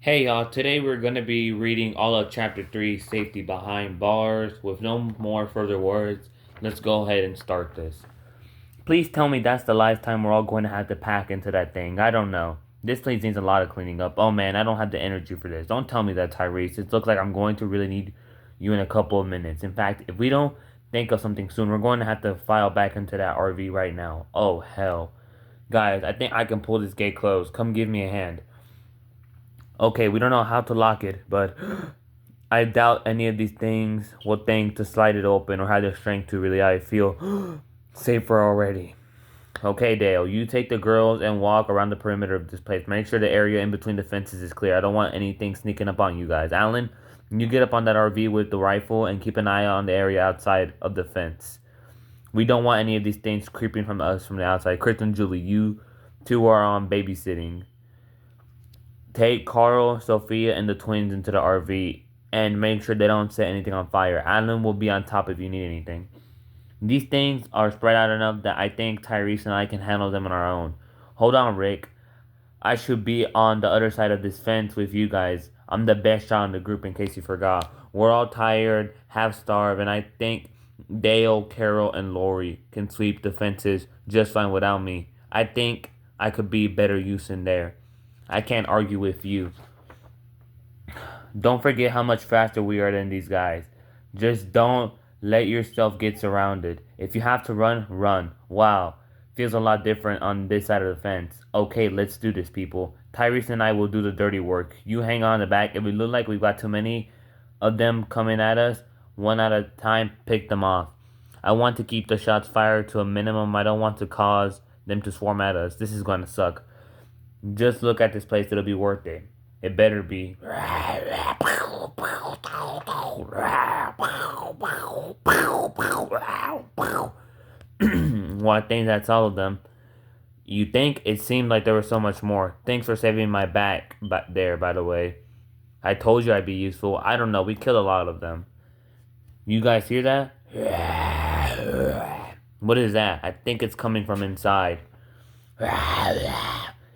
Hey y'all, today we're going to be reading all of Chapter 3, Safety Behind Bars. With no more further words, let's go ahead and start this. Please tell me that's the last time we're all going to have to pack into that thing. I don't know. This place needs a lot of cleaning up. Oh man, I don't have the energy for this. Don't tell me that, Tyrese. It looks like I'm going to really need you in a couple of minutes. In fact, if we don't think of something soon, we're going to have to file back into that RV right now. Oh hell. Guys, I think I can pull this gate closed. Come give me a hand. Okay, we don't know how to lock it, but I doubt any of these things will think to slide it open or have the strength to really. I feel safer already. Okay, Dale, you take the girls and walk around the perimeter of this place. Make sure the area in between the fences is clear. I don't want anything sneaking up on you guys. Alan, you get up on that RV with the rifle and keep an eye on the area outside of the fence. We don't want any of these things creeping from us from the outside. Chris and Julie, you two are on babysitting. Take Carl, Sophia, and the twins into the RV and make sure they don't set anything on fire. Alan will be on top if you need anything. These things are spread out enough that I think Tyrese and I can handle them on our own. Hold on, Rick. I should be on the other side of this fence with you guys. I'm the best shot in the group in case you forgot. We're all tired, half starved, and I think Dale, Carol, and Lori can sweep the fences just fine without me. I think I could be better use in there. I can't argue with you. Don't forget how much faster we are than these guys. Just don't let yourself get surrounded. If you have to run, run. Wow. Feels a lot different on this side of the fence. Okay, let's do this, people. Tyrese and I will do the dirty work. You hang on the back. If we look like we've got too many of them coming at us, one at a time, pick them off. I want to keep the shots fired to a minimum. I don't want to cause them to swarm at us. This is going to suck. Just look at this place. It'll be worth it. It better be. Well, I think that's all of them. You think it seemed like there was so much more. Thanks for saving my back there, by the way. I told you I'd be useful. I don't know. We killed a lot of them. You guys hear that? What is that? I think it's coming from inside.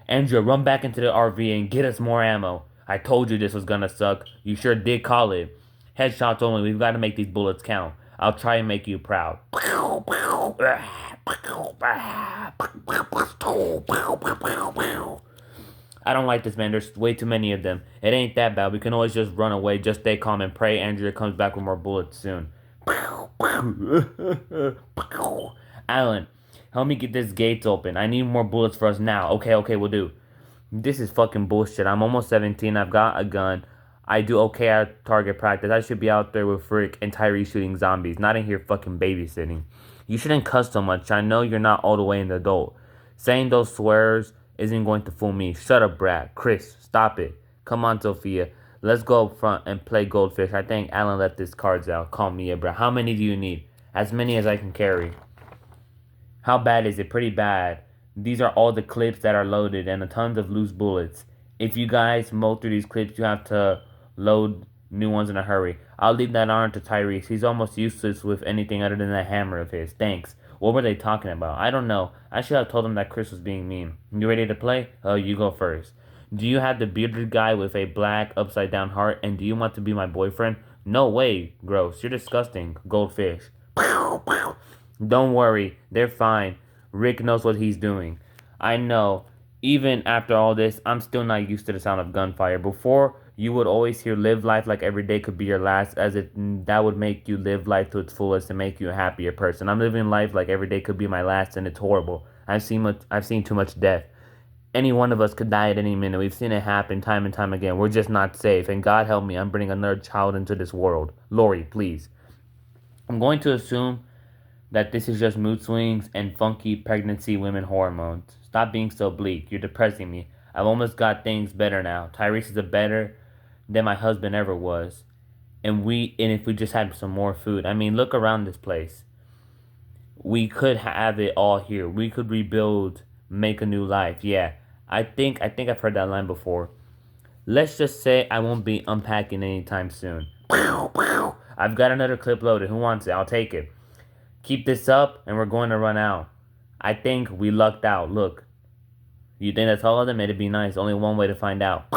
Andrea, run back into the RV and get us more ammo. I told you this was gonna suck. You sure did call it. Headshots only. We've got to make these bullets count. I'll try and make you proud. I don't like this, man. There's way too many of them. It ain't that bad. We can always just run away. Just stay calm and pray Andrea comes back with more bullets soon. Alan, help me get this gates open. I need more bullets for us now. Okay, we'll do. This is fucking bullshit. I'm almost 17. I've got a gun. I do okay at target practice. I should be out there with Rick and Tyree shooting zombies, not in here fucking babysitting. You shouldn't cuss so much. I know you're not all the way an adult. Saying those swears isn't going to fool me. Shut up, Brad. Chris, stop it. Come on, Sophia. Let's go up front and play goldfish. I think Alan left his cards out. Call me a Brad. How many do you need? As many as I can carry. How bad is it? Pretty bad. These are all the clips that are loaded and a tons of loose bullets. If you guys mow through these clips, you have to load new ones in a hurry. I'll leave that on to Tyrese. He's almost useless with anything other than that hammer of his. Thanks. What were they talking about? I don't know. I should have told him that Chris was being mean. You ready to play? Oh, you go first. Do you have the bearded guy with a black upside down heart? And do you want to be my boyfriend? No way. Gross. You're disgusting. Goldfish. Don't worry, they're fine. Rick knows what he's doing. I know. Even after all this, I'm still not used to the sound of gunfire. Before, you would always hear live life like every day could be your last, as if that would make you live life to its fullest and make you a happier person. I'm living life like every day could be my last, and it's horrible. I've seen too much death. Any one of us could die at any minute. We've seen it happen time and time again. We're just not safe. And God help me, I'm bringing another child into this world. Lori, please. I'm going to assume that this is just mood swings and funky pregnancy women hormones. Stop being so bleak. You're depressing me. I've almost got things better now. Tyrese is a better than my husband ever was. And if we just had some more food. I mean, look around this place. We could have it all here. We could rebuild, make a new life. Yeah. I think I've heard that line before. Let's just say I won't be unpacking anytime soon. I've got another clip loaded. Who wants it? I'll take it. Keep this up and we're going to run out. I think we lucked out. Look. You think that's all of them? It'd be nice. Only one way to find out.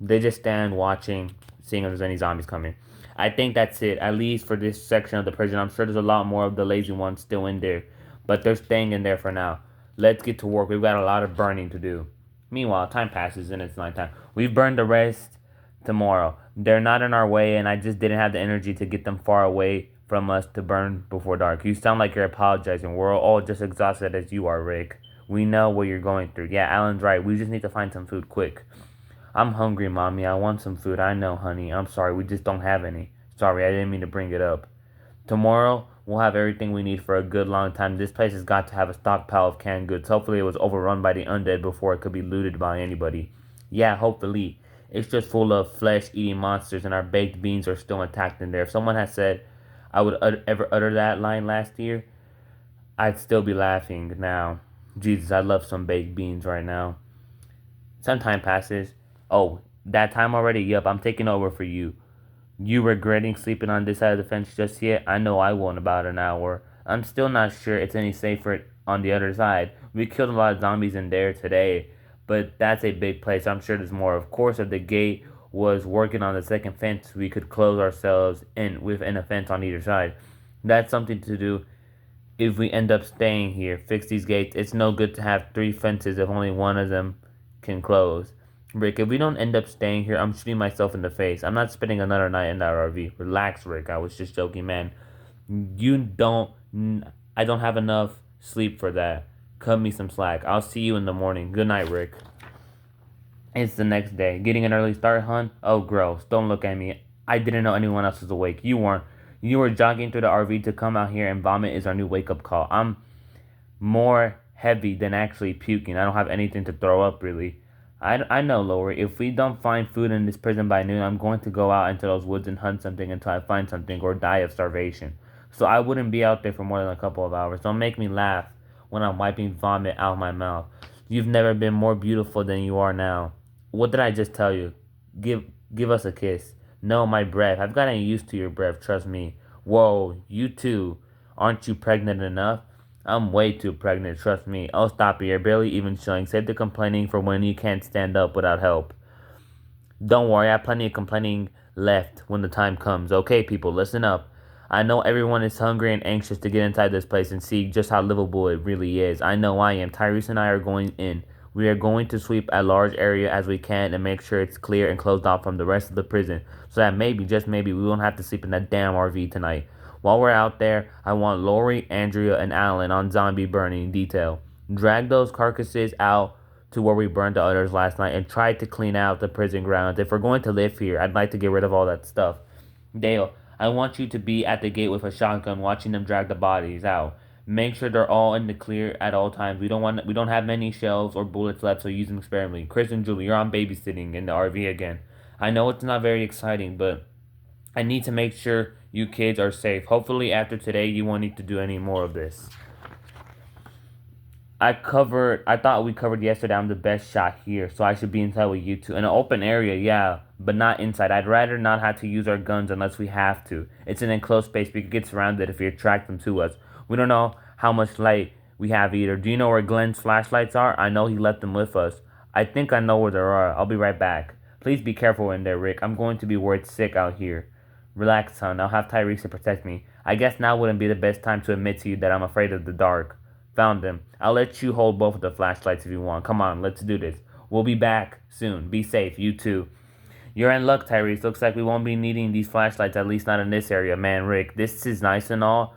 They just stand watching, seeing if there's any zombies coming. I think that's it, at least for this section of the prison. I'm sure there's a lot more of the lazy ones still in there, but they're staying in there for now. Let's get to work. We've got a lot of burning to do. Meanwhile, time passes and it's nighttime. We've burned the rest tomorrow. They're not in our way, and I just didn't have the energy to get them far away from us to burn before dark. You sound like you're apologizing. We're all just exhausted as you are, Rick. We know what you're going through. Yeah, Alan's right. We just need to find some food quick. I'm hungry, Mommy. I want some food. I know, honey. I'm sorry. We just don't have any. Sorry, I didn't mean to bring it up. Tomorrow, we'll have everything we need for a good long time. This place has got to have a stockpile of canned goods. Hopefully, it was overrun by the undead before it could be looted by anybody. Yeah, hopefully. It's just full of flesh-eating monsters, and our baked beans are still intact in there. If someone had said I would ever utter that line last year, I'd still be laughing now. Jesus, I love some baked beans right now. Some time passes. Oh, that time already? Yup, I'm taking over for you. You regretting sleeping on this side of the fence just yet? I know I will in about an hour. I'm still not sure it's any safer on the other side. We killed a lot of zombies in there today, but that's a big place. I'm sure there's more. Of course, if the gate was working on the second fence, we could close ourselves in within a fence on either side. That's something to do if we end up staying here. Fix these gates. It's no good to have three fences if only one of them can close. Rick, if we don't end up staying here, I'm shooting myself in the face. I'm not spending another night in that RV. Relax, Rick. I was just joking, man. You don't. I don't have enough sleep for that. Cut me some slack. I'll see you in the morning. Good night, Rick. It's the next day. Getting an early start, hun? Oh, gross. Don't look at me. I didn't know anyone else was awake. You weren't. You were jogging through the RV to come out here and vomit is our new wake-up call. I'm more heavy than actually puking. I don't have anything to throw up, really. I know, Lori. If we don't find food in this prison by noon, I'm going to go out into those woods and hunt something until I find something or die of starvation. So I wouldn't be out there for more than a couple of hours. Don't make me laugh when I'm wiping vomit out of my mouth. You've never been more beautiful than you are now. What did I just tell you? Give us a kiss. No, my breath. I've gotten used to your breath, trust me. Whoa, you too. Aren't you pregnant enough? I'm way too pregnant, trust me. Oh, stop it. You're barely even showing. Save the complaining for when you can't stand up without help. Don't worry, I have plenty of complaining left when the time comes. Okay, people, listen up. I know everyone is hungry and anxious to get inside this place and see just how livable it really is. I know I am. Tyrese and I are going in. We are going to sweep a large area as we can and make sure it's clear and closed off from the rest of the prison so that maybe, just maybe, we won't have to sleep in that damn RV tonight. While we're out there, I want Lori, Andrea, and Alan on zombie burning detail. Drag those carcasses out to where we burned the others last night and try to clean out the prison grounds. If we're going to live here, I'd like to get rid of all that stuff. Dale, I want you to be at the gate with a shotgun watching them drag the bodies out. Make sure they're all in the clear at all times. We don't have many shells or bullets left, so use them sparingly. Chris and Julie, you're on babysitting in the RV again. I know it's not very exciting, but I need to make sure you kids are safe. Hopefully after today you won't need to do any more of this. I thought we covered yesterday I'm the best shot here, so I should be inside with you two. In an open area, yeah, but not inside. I'd rather not have to use our guns unless we have to. It's an enclosed space, we could get surrounded if we attract them to us. We don't know how much light we have either. Do you know where Glenn's flashlights are? I know he left them with us. I think I know where they are. I'll be right back. Please be careful in there, Rick. I'm going to be worried sick out here. Relax, son. I'll have Tyrese to protect me. I guess now wouldn't be the best time to admit to you that I'm afraid of the dark. Found them. I'll let you hold both of the flashlights if you want. Come on, let's do this. We'll be back soon. Be safe, you too. You're in luck, Tyrese. Looks like we won't be needing these flashlights, at least not in this area. Man, Rick, this is nice and all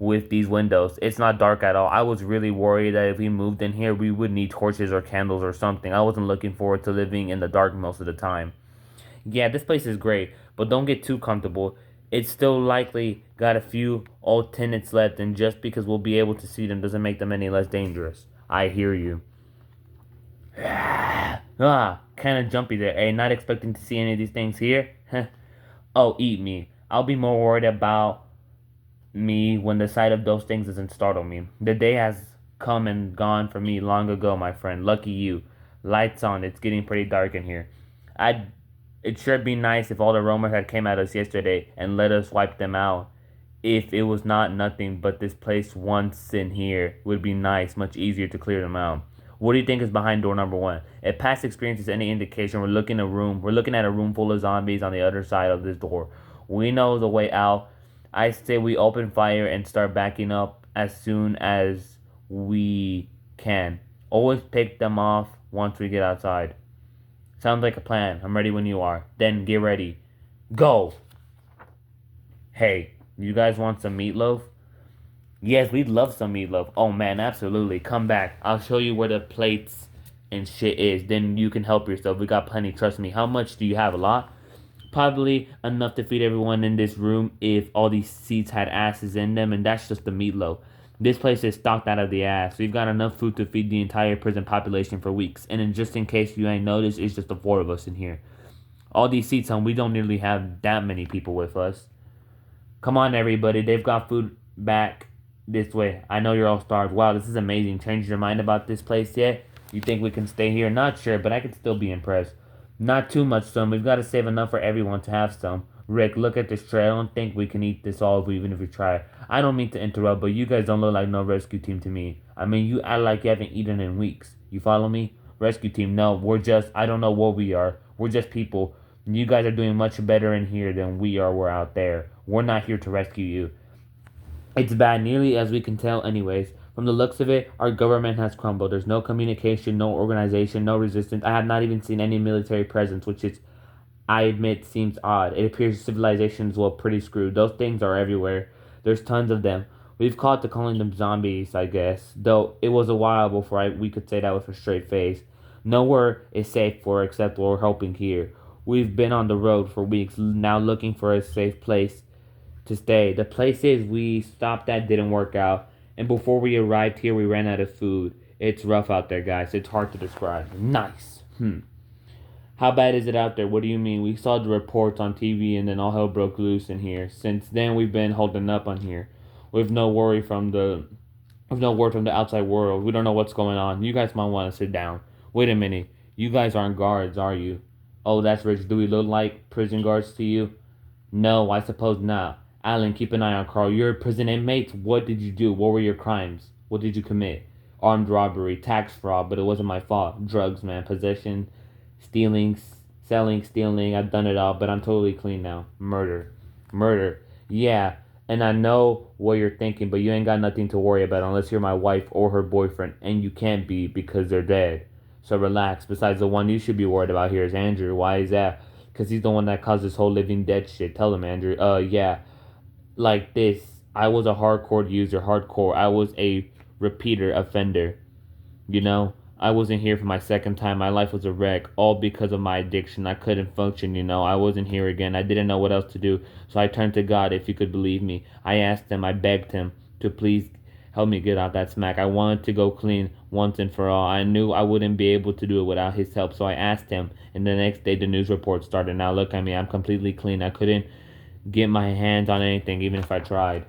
with these windows. It's not dark at all. I was really worried that if we moved in here, we would need torches or candles or something. I wasn't looking forward to living in the dark most of the time. Yeah, this place is great, but don't get too comfortable. It's still likely got a few old tenants left, and just because we'll be able to see them doesn't make them any less dangerous. I hear you. Kind of jumpy there, eh? Not expecting to see any of these things here? Oh, eat me. I'll be more worried about me when the sight of those things doesn't startle me. The day has come and gone for me long ago, my friend. Lucky you. Lights on. It's getting pretty dark in here. It sure be nice if all the roamers had came at us yesterday and let us wipe them out. If it was not nothing but this place once in here, it would be nice, much easier to clear them out. What do you think is behind door number 1? If past experience is any indication, we're looking at a room full of zombies on the other side of this door. We know the way out. I say we open fire and start backing up as soon as we can. Always pick them off once we get outside. Sounds like a plan. I'm ready when you are. Then get ready. Go! Hey, you guys want some meatloaf? Yes, we'd love some meatloaf. Oh man, absolutely. Come back. I'll show you where the plates and shit is. Then you can help yourself. We got plenty, trust me. How much do you have? A lot? Probably enough to feed everyone in this room if all these seats had asses in them, and that's just the meatloaf. This place is stocked out of the ass. We've got enough food to feed the entire prison population for weeks. And then just in case you ain't noticed, it's just the 4 of us in here. All these seats on, we don't nearly have that many people with us. Come on, everybody. They've got food back this way. I know you're all starved. Wow, this is amazing. Changed your mind about this place yet? You think we can stay here? Not sure, but I can still be impressed. Not too much, son. We've got to save enough for everyone to have some. Rick, look at this tray. I don't think we can eat this all even if we try. I don't mean to interrupt, but you guys don't look like no rescue team to me. I mean, you act like you haven't eaten in weeks. You follow me? Rescue team, no, I don't know what we are. We're just people. You guys are doing much better in here than we are out there. We're not here to rescue you. It's bad, nearly as we can tell anyways. From the looks of it, our government has crumbled. There's no communication, no organization, no resistance. I have not even seen any military presence, which is, I admit, seems odd. It appears civilizations were pretty screwed. Those things are everywhere. There's tons of them. We've caught to calling them zombies, I guess. Though it was a while before we could say that with a straight face. Nowhere is safe for except we're hoping here. We've been on the road for weeks now looking for a safe place to stay. The places we stopped at didn't work out, and before we arrived here, we ran out of food. It's rough out there, guys. It's hard to describe. Nice. How bad is it out there? What do you mean? We saw the reports on TV, and then all hell broke loose in here. Since then, we've been holding up on here, with no word from the outside world. We don't know what's going on. You guys might want to sit down. Wait a minute. You guys aren't guards, are you? Oh, that's rich. Do we look like prison guards to you? No, I suppose not. Alan, keep an eye on Carl. You're a prison inmate. What did you do? What were your crimes? What did you commit? Armed robbery, tax fraud, but it wasn't my fault. Drugs, man. Possession, stealing, selling, stealing. I've done it all, but I'm totally clean now. Murder. Yeah, and I know what you're thinking, but you ain't got nothing to worry about unless you're my wife or her boyfriend, and you can't be because they're dead. So relax. Besides, the one you should be worried about here is Andrew. Why is that? Because he's the one that caused this whole living dead shit. Tell him, Andrew. Yeah. Like this. I was a hardcore user. I was a repeater offender. You know? I wasn't here for my second time. My life was a wreck. All because of my addiction. I couldn't function, you know? I wasn't here again. I didn't know what else to do. So I turned to God, if you could believe me. I asked him. I begged him to please help me get out that smack. I wanted to go clean once and for all. I knew I wouldn't be able to do it without his help, so I asked him. And the next day, the news report started. Now look at me. I'm completely clean. I couldn't get my hands on anything, even if I tried.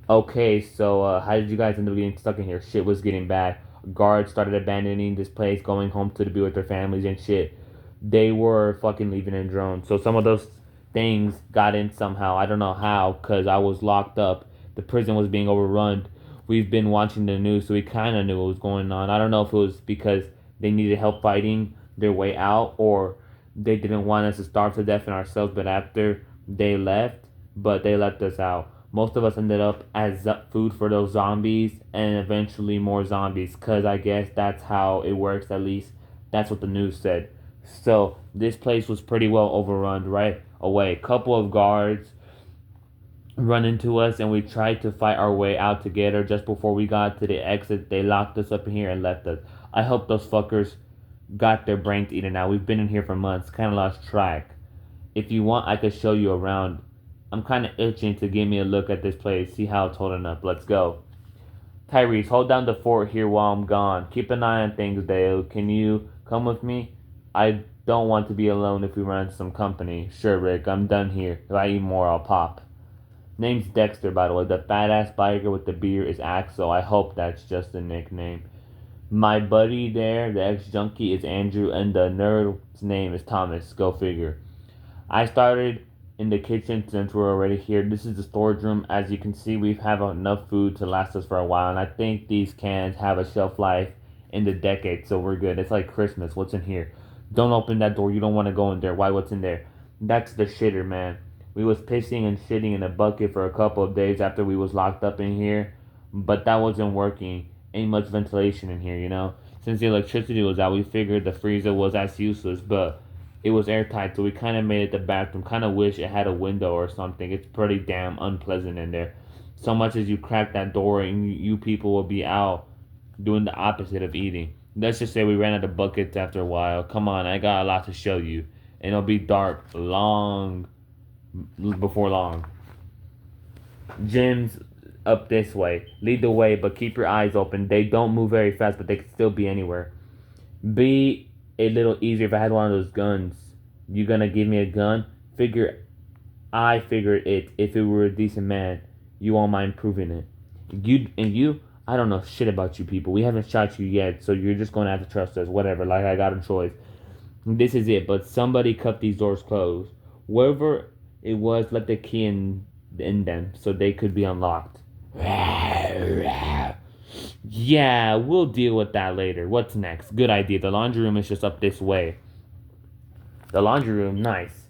Okay, so how did you guys end up getting stuck in here? Shit was getting bad. Guards started abandoning this place, going home to be with their families and shit. They were fucking leaving in drones. So some of those things got in somehow. I don't know how, because I was locked up. The prison was being overrun. We've been watching the news, so we kind of knew what was going on. I don't know if it was because they needed help fighting their way out, or they didn't want us to starve to death in ourselves, but after they left, but they left us out. Most of us ended up as food for those zombies, and eventually more zombies, because I guess that's how it works, at least that's what the news said. So this place was pretty well overrun right away. Couple of guards run into us, and we tried to fight our way out together. Just before we got to the exit, they locked us up in here and left us. I hope those fuckers got their brains eaten out. We've been in here for months, kind of lost track. If you want, I could show you around. I'm kind of itching to give me a look at this place, see how it's holding up. Let's go. Tyrese, hold down the fort here while I'm gone. Keep an eye on things, Dale. Can you come with me? I don't want to be alone if we run into some company. Sure, Rick, I'm done here. If I eat more, I'll pop. Name's Dexter, by the way. The fat-ass biker with the beard is Axel. I hope that's just a nickname. My buddy there, the ex-junkie, is Andrew, and the nerd's name is Thomas. Go figure. I started in the kitchen since we're already here. This is the storage room. As you can see, we have enough food to last us for a while, and I think these cans have a shelf life in the decade, so we're good. It's like Christmas. What's in here? Don't open that door. You don't want to go in there. Why? What's in there? That's the shitter, man. We was pissing and shitting in a bucket for a couple of days after we was locked up in here, but that wasn't working. Ain't much ventilation in here, you know. Since the electricity was out, we figured the freezer was as useless, but it was airtight, so we kind of made it the bathroom. Kind of wish it had a window or something. It's pretty damn unpleasant in there. So much as you crack that door, and you people will be out doing the opposite of eating. Let's just say we ran out of buckets after a while. Come on, I got a lot to show you, and it'll be dark long before long. Gyms up this way. Lead the way, but keep your eyes open. They don't move very fast, but they can still be anywhere. Be a little easier if I had one of those guns. You gonna give me a gun? I figured it. If it were a decent man, you won't mind proving it. You, I don't know shit about you people. We haven't shot you yet, so you're just gonna have to trust us. Whatever. Like I got a choice. This is it. But somebody kept these doors closed. Wherever it was, let the key in them so they could be unlocked. Yeah, we'll deal with that later. What's next? Good idea. The laundry room is just up this way. The laundry room, nice.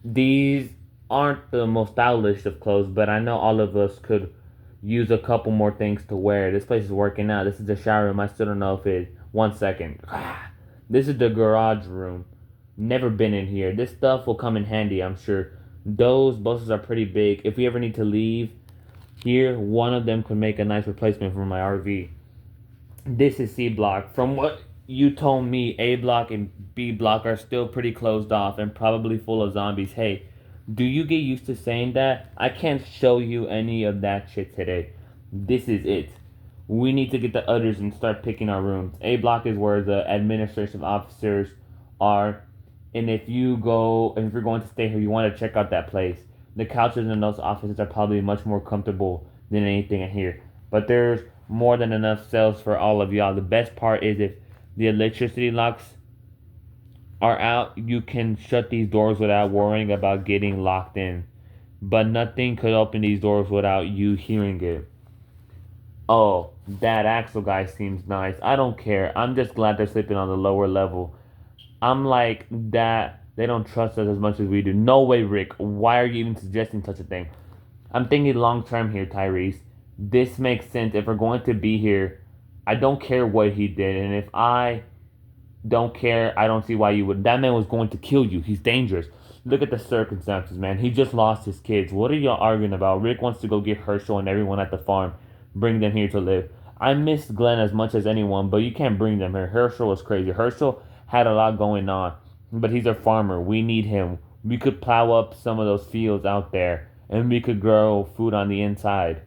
These aren't the most stylish of clothes, but I know all of us could use a couple more things to wear. This place is working out. This is the shower room. I still don't know if it. 1 second. This is the garage room. Never been in here. This stuff will come in handy, I'm sure. Those buses are pretty big. If we ever need to leave here, one of them could make a nice replacement for my RV. This is C block. From what you told me, A block and B block are still pretty closed off and probably full of zombies. Hey, do you get used to saying that? I can't show you any of that shit today. This is it. We need to get the others and start picking our rooms. A block is where the administrative officers are. And if you're going to stay here, you want to check out that place. The couches in those offices are probably much more comfortable than anything in here. But there's more than enough cells for all of y'all. The best part is if the electricity locks are out, you can shut these doors without worrying about getting locked in. But nothing could open these doors without you hearing it. Oh, that Axel guy seems nice. I don't care. I'm just glad they're sleeping on the lower level. I'm like that. They don't trust us as much as we do. No way, Rick. Why are you even suggesting such a thing? I'm thinking long term here, Tyrese. This makes sense. If we're going to be here, I don't care what he did. And if I don't care, I don't see why you would. That man was going to kill you. He's dangerous. Look at the circumstances, man. He just lost his kids. What are y'all arguing about? Rick wants to go get Herschel and everyone at the farm. Bring them here to live. I miss Glenn as much as anyone, but you can't bring them here. Herschel was crazy. Herschel had a lot going on, but he's a farmer. We need him. We could plow up some of those fields out there, and we could grow food on the inside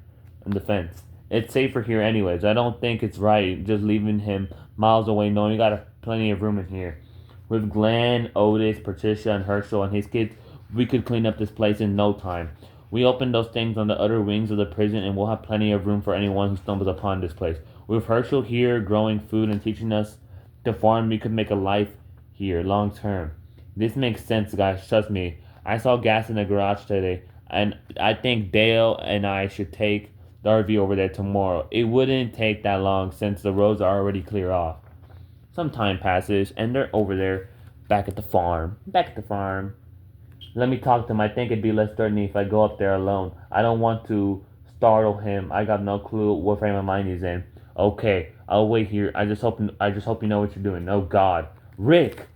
and the fence. It's safer here anyways. I don't think it's right just leaving him miles away knowing you got plenty of room in here. With Glenn, Otis, Patricia, and Herschel and his kids, we could clean up this place in no time. We open those things on the other wings of the prison and we'll have plenty of room for anyone who stumbles upon this place. With Herschel here growing food and teaching us to farm, we could make a life here long term. This makes sense, guys. Trust me. I saw gas in the garage today, and I think Dale and I should take the RV over there tomorrow. It wouldn't take that long since the roads are already clear off. Some time passes, and they're over there back at the farm. Let me talk to him. I think it'd be less threatening if I go up there alone. I don't want to startle him. I got no clue what frame of mind he's in. Okay, I'll wait here. I just hope you know what you're doing. Oh God, Rick,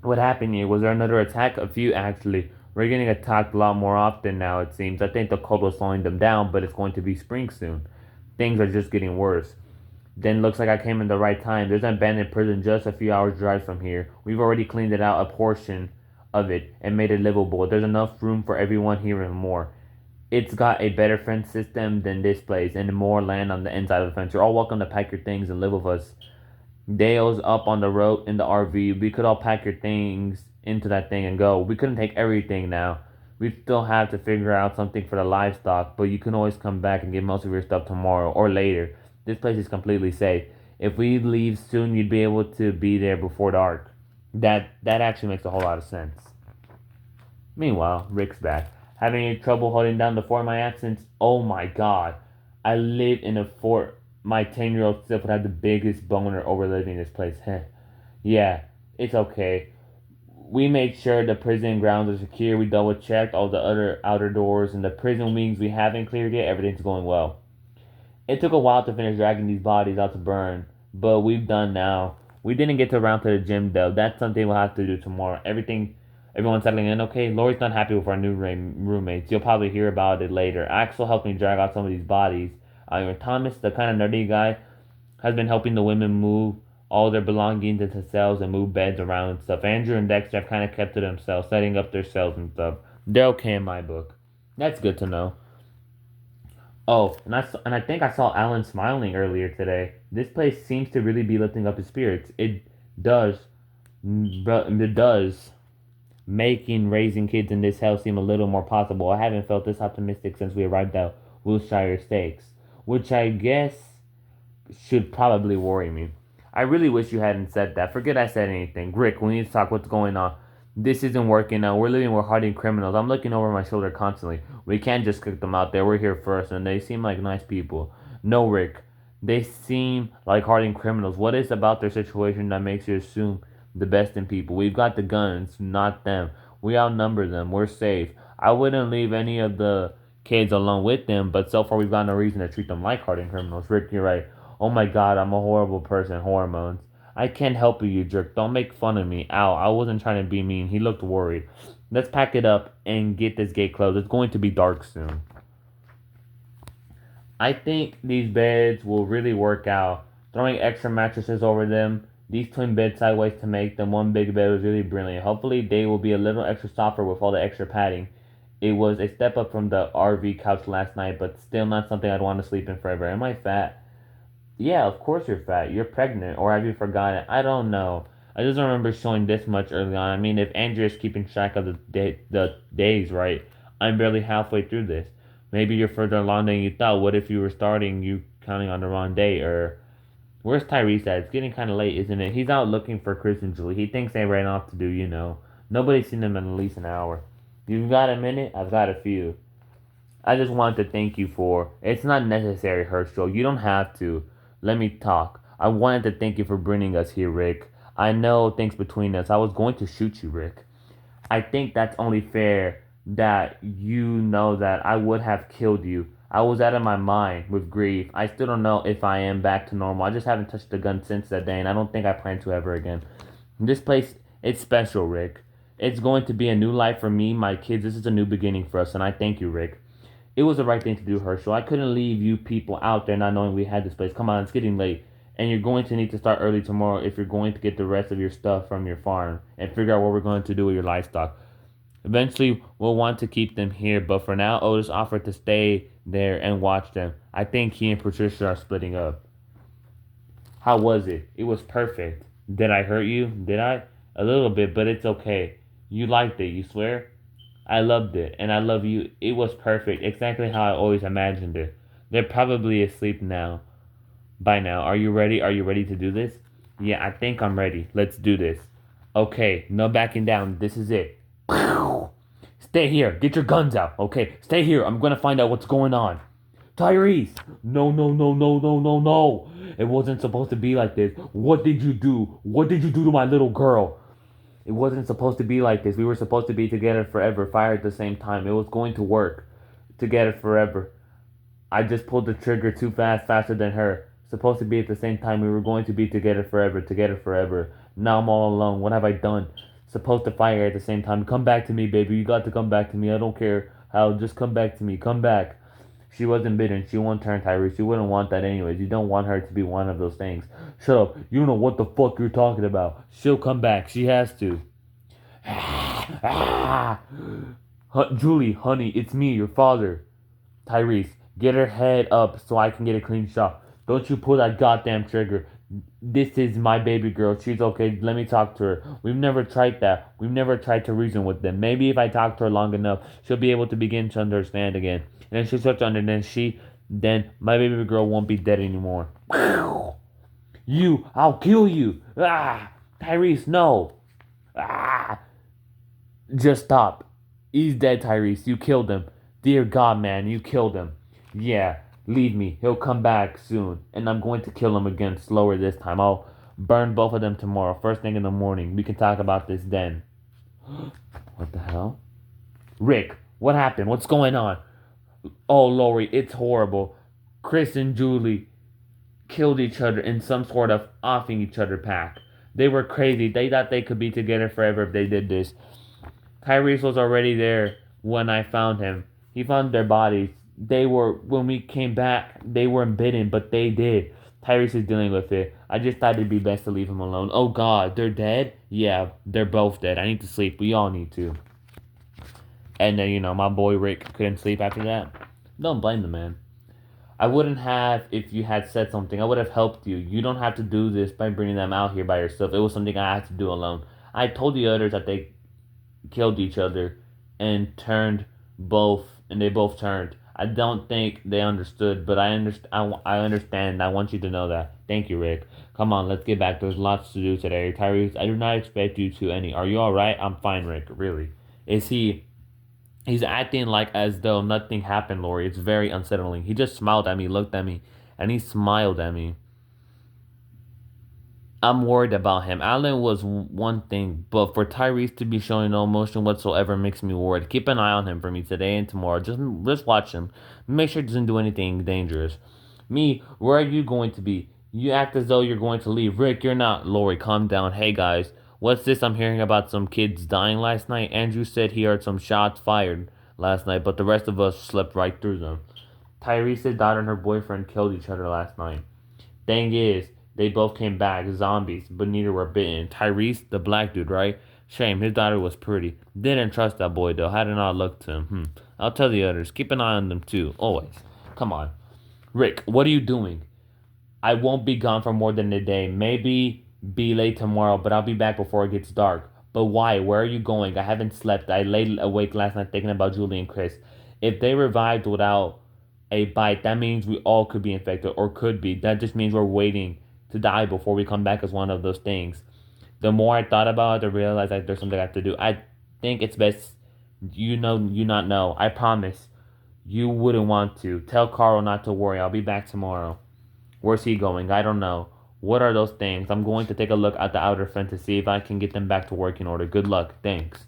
what happened here? Was there another attack? A few actually. We're getting attacked a lot more often now. It seems. I think the cold was slowing them down, but it's going to be spring soon. Things are just getting worse. Then looks like I came in the right time. There's an abandoned prison just a few hours drive from here. We've already cleaned it out a portion of it and made it livable. There's enough room for everyone here and more. It's got a better fence system than this place and more land on the inside of the fence. You're all welcome to pack your things and live with us. Dale's up on the road in the RV. We could all pack your things into that thing and go. We couldn't take everything now. We still have to figure out something for the livestock, but you can always come back and get most of your stuff tomorrow or later. This place is completely safe. If we leave soon, you'd be able to be there before dark. That actually makes a whole lot of sense. Meanwhile, Rick's back. Having any trouble holding down the fort in my absence? Oh my God. I lived in a fort my 10-year-old self would have the biggest boner over living this place. Yeah, it's okay. We made sure the prison grounds are secure. We double checked all the other outer doors and the prison wings we haven't cleared yet. Everything's going well. It took a while to finish dragging these bodies out to burn, but we've done now. We didn't get to around to the gym though. That's something we'll have to do tomorrow. Everyone's settling in okay. Lori's not happy with our new roommates. You'll probably hear about it later. Axel helped me drag out some of these bodies. Thomas, the kind of nerdy guy, has been helping the women move all their belongings into cells and move beds around and stuff. Andrew and Dexter have kind of kept to themselves, setting up their cells and stuff. They're okay in my book. That's good to know. Oh, and I think I saw Alan smiling earlier today. This place seems to really be lifting up his spirits. Does, it does, making raising kids in this house seem a little more possible. I haven't felt this optimistic since we arrived at Wilshire Stakes, which I guess should probably worry me. I really wish you hadn't said that. Forget I said anything. Rick, we need to talk. What's going on? This isn't working now. We're living with hardened criminals. I'm looking over my shoulder constantly. We can't just kick them out there. We're here first, and they seem like nice people. No, Rick. They seem like hardened criminals. What is about their situation that makes you assume the best in people? We've got the guns, not them. We outnumber them. We're safe. I wouldn't leave any of the kids alone with them, but so far we've got no reason to treat them like hardened criminals. Rick, you're right. Oh my god, I'm a horrible person. Hormones. I can't help you, you jerk. Don't make fun of me. Ow, I wasn't trying to be mean. He looked worried. Let's pack it up and get this gate closed. It's going to be dark soon. I think these beds will really work out. Throwing extra mattresses over them, these twin beds sideways to make them one big bed was really brilliant. Hopefully they will be a little extra softer with all the extra padding. It was a step up from the RV couch last night, but still not something I'd want to sleep in forever. Am I fat? Yeah, of course you're fat. You're pregnant, or have you forgotten? I don't know. I just don't remember showing this much early on. I mean, if Andrea's keeping track of the days right, I'm barely halfway through this. Maybe you're further along than you thought. What if you were starting you counting on the wrong day? Or where's Tyrese at? It's getting kind of late, isn't it? He's out looking for Chris and Julie. He thinks they ran off to do. Nobody's seen them in at least an hour. You've got a minute? I've got a few. I just wanted to thank you for. It's not necessary, Herschel. You don't have to. Let me talk. I wanted to thank you for bringing us here, Rick. I know things between us. I was going to shoot you, Rick. I think that's only fair that you know that I would have killed you. I was out of my mind with grief. I still don't know if I am back to normal. I just haven't touched a gun since that day, and I don't think I plan to ever again. This place, it's special, Rick. It's going to be a new life for me, my kids. This is a new beginning for us, and I thank you, Rick. It was the right thing to do, Herschel. I couldn't leave you people out there not knowing we had this place. Come on, it's getting late. And you're going to need to start early tomorrow if you're going to get the rest of your stuff from your farm and figure out what we're going to do with your livestock. Eventually, we'll want to keep them here, but for now, Otis offered to stay there and watch them. I think he and Patricia are splitting up. How was it? It was perfect. Did I hurt you? Did I? A little bit, but it's okay. You liked it, you swear? I loved it, and I love you. It was perfect, exactly how I always imagined it. They're probably asleep now. By now. Are you ready? Are you ready to do this? Yeah, I think I'm ready. Let's do this. Okay, no backing down. This is it. Stay here. Get your guns out. Okay, stay here. I'm gonna find out what's going on. Tyrese! No, no, no, no, no, no, no. It wasn't supposed to be like this. What did you do? What did you do to my little girl? It wasn't supposed to be like this. We were supposed to be together forever, fired at the same time. It was going to work. Together forever. I just pulled the trigger too fast, faster than her. Supposed to be at the same time. We were going to be together forever, together forever. Now I'm all alone. What have I done? Supposed to fire at the same time. Come back to me, baby. You got to come back to me. I don't care how. Just come back to me. Come back. She wasn't bitten. She won't turn, Tyrese. You wouldn't want that anyways. You don't want her to be one of those things. Shut up. You don't know what the fuck you're talking about. She'll come back. She has to. Julie, honey, it's me, your father. Tyrese, get her head up so I can get a clean shot. Don't you pull that goddamn trigger. This is my baby girl. She's okay. Let me talk to her. We've never tried that. We've never tried to reason with them. Maybe if I talk to her long enough, she'll be able to begin to understand again. And then she'll start to understand. Then my baby girl won't be dead anymore. You, I'll kill you. Tyrese, no. Just stop. He's dead, Tyrese. You killed him. Dear God, man, you killed him. Yeah, Leave me. He'll come back soon, and I'm going to kill him again slower this time. I'll burn both of them tomorrow, first thing in the morning. We can talk about this then. What the hell? Rick, what happened? What's going on? Oh, Lori, it's horrible. Chris and Julie killed each other in some sort of offing each other pack. They were crazy. They thought they could be together forever if they did this. Tyrese was already there when I found him. He found their bodies. When we came back, they weren't bitten, but they did. Tyrese is dealing with it. I just thought it'd be best to leave him alone. Oh god, they're dead? Yeah, they're both dead. I need to sleep. We all need to. And then, my boy Rick couldn't sleep after that. Don't blame the man. I wouldn't have if you had said something. I would have helped you. You don't have to do this by bringing them out here by yourself. It was something I had to do alone. I told the others that they killed each other and they both turned. I don't think they understood, but I understand. I want you to know that. Thank you, Rick. Come on, let's get back. There's lots to do today. Tyrese, I do not expect you to any. Are you alright? I'm fine, Rick. Really. Is he He's acting like as though nothing happened, Lori. It's very unsettling. He just smiled at me, looked at me, and he smiled at me. I'm worried about him. Alan was one thing, but for Tyrese to be showing no emotion whatsoever makes me worried. Keep an eye on him for me today and tomorrow. Just watch him. Make sure he doesn't do anything dangerous. Me, where are you going to be? You act as though you're going to leave. Rick, you're not. Lori, calm down. Hey guys, what's this I'm hearing about some kids dying last night? Andrew said he heard some shots fired last night, but the rest of us slept right through them. Tyrese's daughter and her boyfriend killed each other last night. Thing is, they both came back, zombies, but neither were bitten. Tyrese, the black dude, right? Shame, his daughter was pretty. Didn't trust that boy, though. Had an odd look to him. I'll tell the others. Keep an eye on them, too. Always. Come on. Rick, what are you doing? I won't be gone for more than a day. Maybe be late tomorrow, but I'll be back before it gets dark. But why? Where are you going? I haven't slept. I laid awake last night thinking about Julie and Chris. If they revived without a bite, that means we all could be infected, or could be. That just means we're waiting to die before we come back as one of those things. The more I thought about it, I realized that there's something I have to do. I think it's best you not know. I promise. You wouldn't want to. Tell Carl not to worry. I'll be back tomorrow. Where's he going? I don't know. What are those things? I'm going to take a look at the outer fence to see if I can get them back to working order. Good luck. Thanks.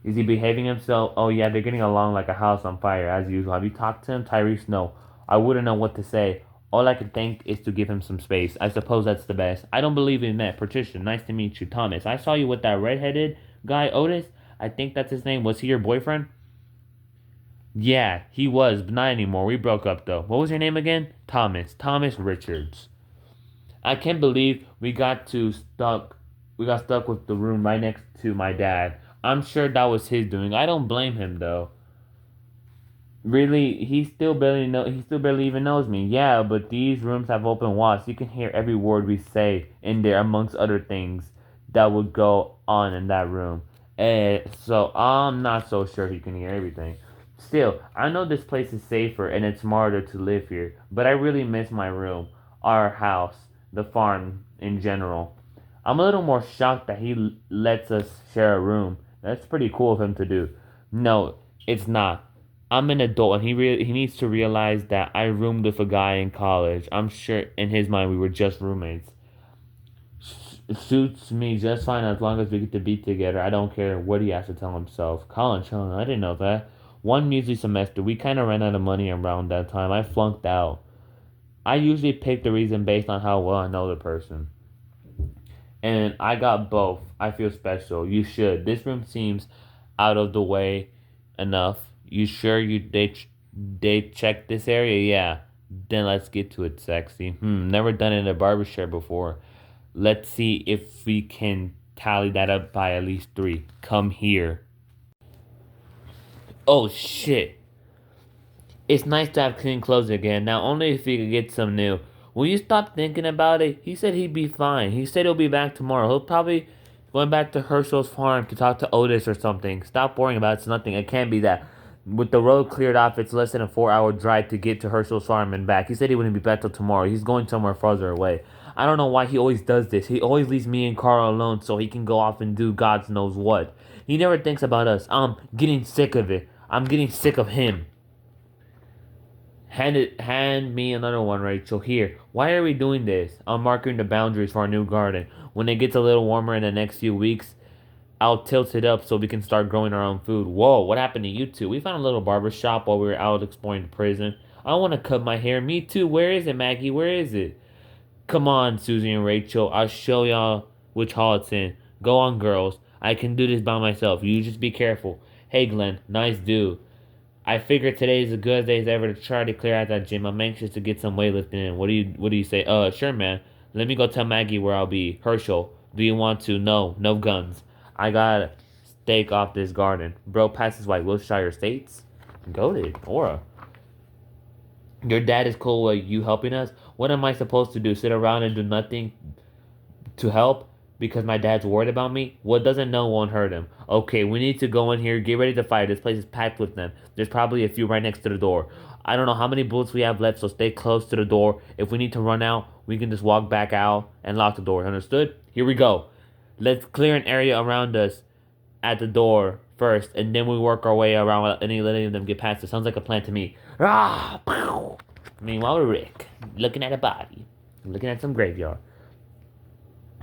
Is he behaving himself? Oh yeah, they're getting along like a house on fire, as usual. Have you talked to him? Tyrese, no. I wouldn't know what to say. All I can think is to give him some space. I suppose that's the best. I don't believe in that. Patricia, nice to meet you. Thomas, I saw you with that redheaded guy, Otis. I think that's his name. Was he your boyfriend? Yeah, he was, but not anymore. We broke up, though. What was your name again? Thomas. Thomas Richards. I can't believe we got stuck with the room right next to my dad. I'm sure that was his doing. I don't blame him, though. Really, he still barely even knows me. Yeah, but these rooms have open walls. You can hear every word we say in there, amongst other things that would go on in that room. So I'm not so sure he can hear everything. Still, I know this place is safer and it's smarter to live here, but I really miss my room, our house, the farm in general. I'm a little more shocked that he lets us share a room. That's pretty cool of him to do. No, it's not. I'm an adult and he needs to realize that I roomed with a guy in college. I'm sure in his mind we were just roommates. Suits me just fine as long as we get to be together. I don't care what he has to tell himself. College, huh? I didn't know that. One music semester, we kind of ran out of money around that time. I flunked out. I usually pick the reason based on how well I know the person. And I got both. I feel special. You should. This room seems out of the way enough. You sure they checked this area? Yeah. Then let's get to it, sexy. Never done it in a barbershop before. Let's see if we can tally that up by at least 3. Come here. Oh shit. It's nice to have clean clothes again. Now only if we could get some new. Will you stop thinking about it? He said he'd be fine. He said he'll be back tomorrow. He'll probably going back to Herschel's farm to talk to Otis or something. Stop worrying about it. It's nothing. It can't be that. With the road cleared off, it's less than a 4-hour drive to get to Herschel's farm and back. He said he wouldn't be back till tomorrow. He's going somewhere farther away. I don't know why he always does this. He always leaves me and Carl alone so he can go off and do God knows what. He never thinks about us. I'm getting sick of it. I'm getting sick of him. Hand me another one, Rachel. Here. Why are we doing this? I'm marking the boundaries for our new garden. When it gets a little warmer in the next few weeks, I'll tilt it up so we can start growing our own food. Whoa, what happened to you two? We found a little barber shop while we were out exploring the prison. I want to cut my hair. Me too. Where is it, Maggie? Where is it? Come on, Susie and Rachel. I'll show y'all which hall it's in. Go on, girls. I can do this by myself. You just be careful. Hey, Glenn. Nice dude. I figure today is as good a day as ever to try to clear out that gym. I'm anxious to get some weightlifting in. What do you say? Sure, man. Let me go tell Maggie where I'll be. Herschel, do you want to? No, no guns. I got a stake off this garden. Bro passes like Wilshire Estates. Goated. Aura. Your dad is cool with you helping us? What am I supposed to do? Sit around and do nothing to help? Because my dad's worried about me? What doesn't know won't hurt him. Okay, we need to go in here. Get ready to fight. This place is packed with them. There's probably a few right next to the door. I don't know how many bullets we have left, so stay close to the door. If we need to run out, we can just walk back out and lock the door. Understood? Here we go. Let's clear an area around us at the door first, and then we work our way around without any letting them get past us. Sounds like a plan to me. Ah! Pow. Meanwhile, Rick, looking at a body. Looking at some graveyard.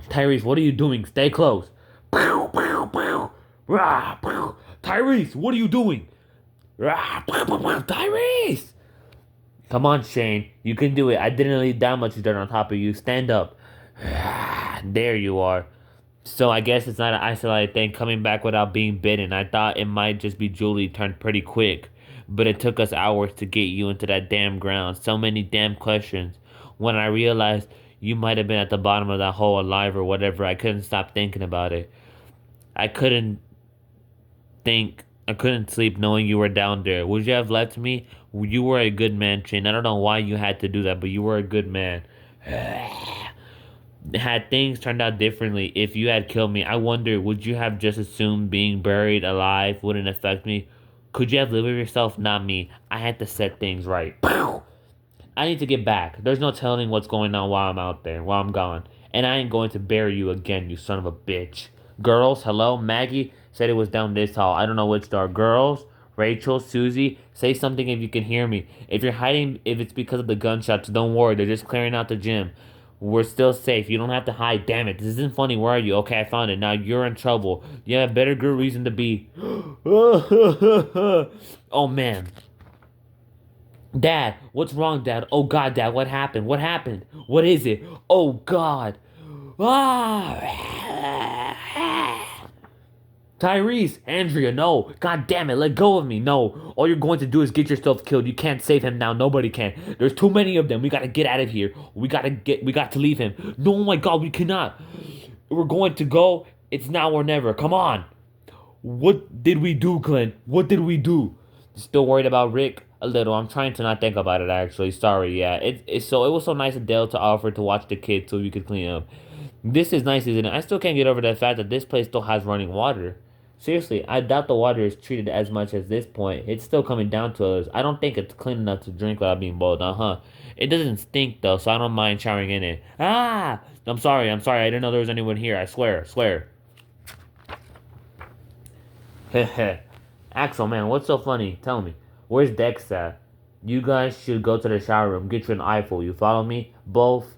Tyrese, what are you doing? Stay close. Pow, pow, pow. Rah, pow. Tyrese, what are you doing? Rah, pow, pow, pow. Tyrese! Come on, Shane. You can do it. I didn't leave that much dirt on top of you. Stand up. There you are. So I guess it's not an isolated thing coming back without being bitten. I thought it might just be Julie turned pretty quick. But it took us hours to get you into that damn ground. So many damn questions. When I realized you might have been at the bottom of that hole alive or whatever, I couldn't stop thinking about it. I couldn't sleep knowing you were down there. Would you have left me? You were a good man, Shane. I don't know why you had to do that, but you were a good man. Had things turned out differently, if you had killed me, I wonder, would you have just assumed being buried alive wouldn't affect me? Could you have lived with yourself? Not me. I had to set things right. I need to get back. There's no telling what's going on while I'm out there, while I'm gone. And I ain't going to bury you again, you son of a bitch. Girls, hello? Maggie said it was down this hall. I don't know which door. Girls, Rachel, Susie, say something if you can hear me. If you're hiding, if it's because of the gunshots, don't worry. They're just clearing out the gym. We're still safe. You don't have to hide. Damn it. This isn't funny. Where are you? Okay, I found it. Now you're in trouble. You have a better good reason to be. Oh, man. Dad, what's wrong, Dad? Oh, God, Dad, what happened? What happened? What is it? Oh, God. Tyrese, Andrea, no. God damn it, let go of me. No. All you're going to do is get yourself killed. You can't save him now. Nobody can. There's too many of them. We gotta get out of here. We got to leave him. No, oh my God, we cannot. We're going to go. It's now or never. Come on. What did we do, Glenn? What did we do? Still worried about Rick? A little. I'm trying to not think about it, actually. Sorry, yeah. It was so nice of Dale to offer to watch the kids so we could clean up. This is nice, isn't it? I still can't get over the fact that this place still has running water. Seriously, I doubt the water is treated as much as this point. It's still coming down to us. I don't think it's clean enough to drink without being boiled. It doesn't stink though, so I don't mind showering in it. Ah! I'm sorry. I didn't know there was anyone here. I swear. Heh. Axel, man, what's so funny? Tell me. Where's Dex at? You guys should go to the shower room. Get you an eyeful. You follow me? Both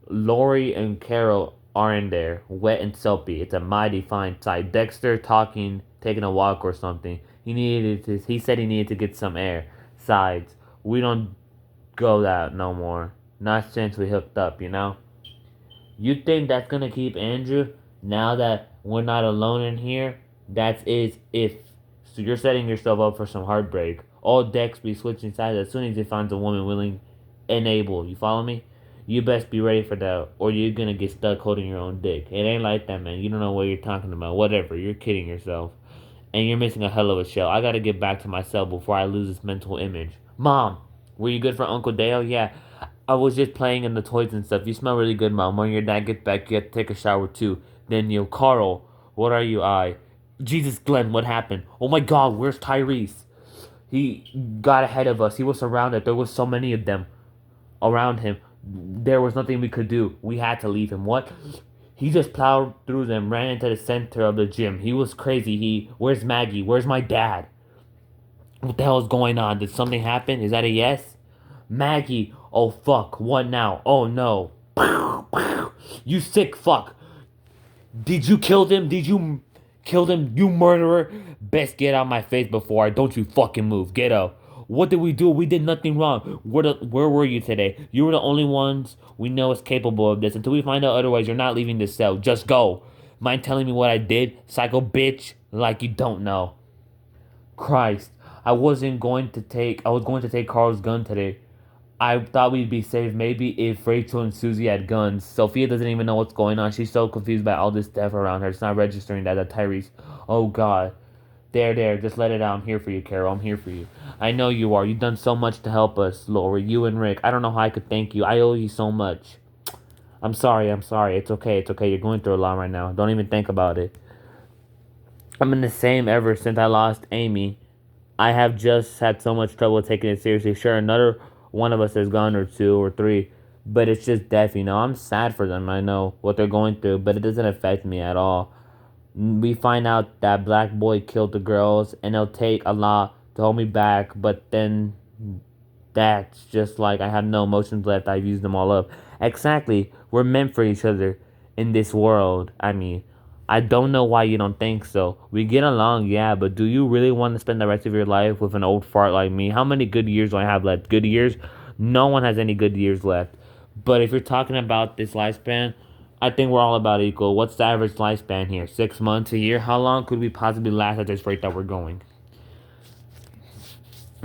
Lori and Carol are in there, wet and soapy. It's a mighty fine sight. Dexter talking, taking a walk or something. He said he needed to get some air. Sides. We don't go that no more. Not since we hooked up, you know? You think that's gonna keep Andrew? Now that we're not alone in here? That's if. So you're setting yourself up for some heartbreak. All Dex be switching sides as soon as he finds a woman willing and able. You follow me? You best be ready for that, or you're gonna get stuck holding your own dick. It ain't like that, man. You don't know what you're talking about. Whatever. You're kidding yourself. And you're missing a hell of a show. I gotta get back to myself before I lose this mental image. Mom, were you good for Uncle Dale? Yeah. I was just playing in the toys and stuff. You smell really good, Mom. When your dad gets back, you have to take a shower too. Then you, Carl, what are you? Jesus, Glenn, what happened? Oh my God, where's Tyrese? He got ahead of us. He was surrounded. There was so many of them around him. There was nothing we could do. We had to leave him. What? He just plowed through them, ran into the center of the gym. He was crazy. Where's Maggie? Where's my dad? What the hell is going on? Did something happen? Is that a yes? Maggie. Oh fuck. What now? Oh no. You sick fuck. Did you kill them? Did you kill them? You murderer. Best get out of my face before I don't you fucking move. Get out. What did we do? We did nothing wrong. Where were you today? You were the only ones we know is capable of this. Until we find out otherwise, you're not leaving this cell. Just go. Mind telling me what I did, psycho bitch? Like you don't know. Christ. I was going to take Carl's gun today. I thought we'd be safe maybe if Rachel and Susie had guns. Sophia doesn't even know what's going on. She's so confused by all this stuff around her. It's not registering that Tyrese. Oh God. There, just let it out. I'm here for you, Carol. I'm here for you. I know you are. You've done so much to help us, Lori. You and Rick. I don't know how I could thank you. I owe you so much. I'm sorry. It's okay. You're going through a lot right now. Don't even think about it. I'm in the same ever since I lost Amy. I have just had so much trouble taking it seriously. Sure, another one of us is gone, or two or three, but it's just death, I'm sad for them. I know what they're going through, but it doesn't affect me at all. We find out that Black Boy killed the girls, and it'll take a lot to hold me back, but then that's just like I have no emotions left. I've used them all up. Exactly. We're meant for each other in this world. I mean, I don't know why you don't think so. We get along, yeah, but do you really want to spend the rest of your life with an old fart like me? How many good years do I have left? Good years? No one has any good years left. But if you're talking about this lifespan, I think we're all about equal. What's the average lifespan here? 6 months, a year? How long could we possibly last at this rate that we're going?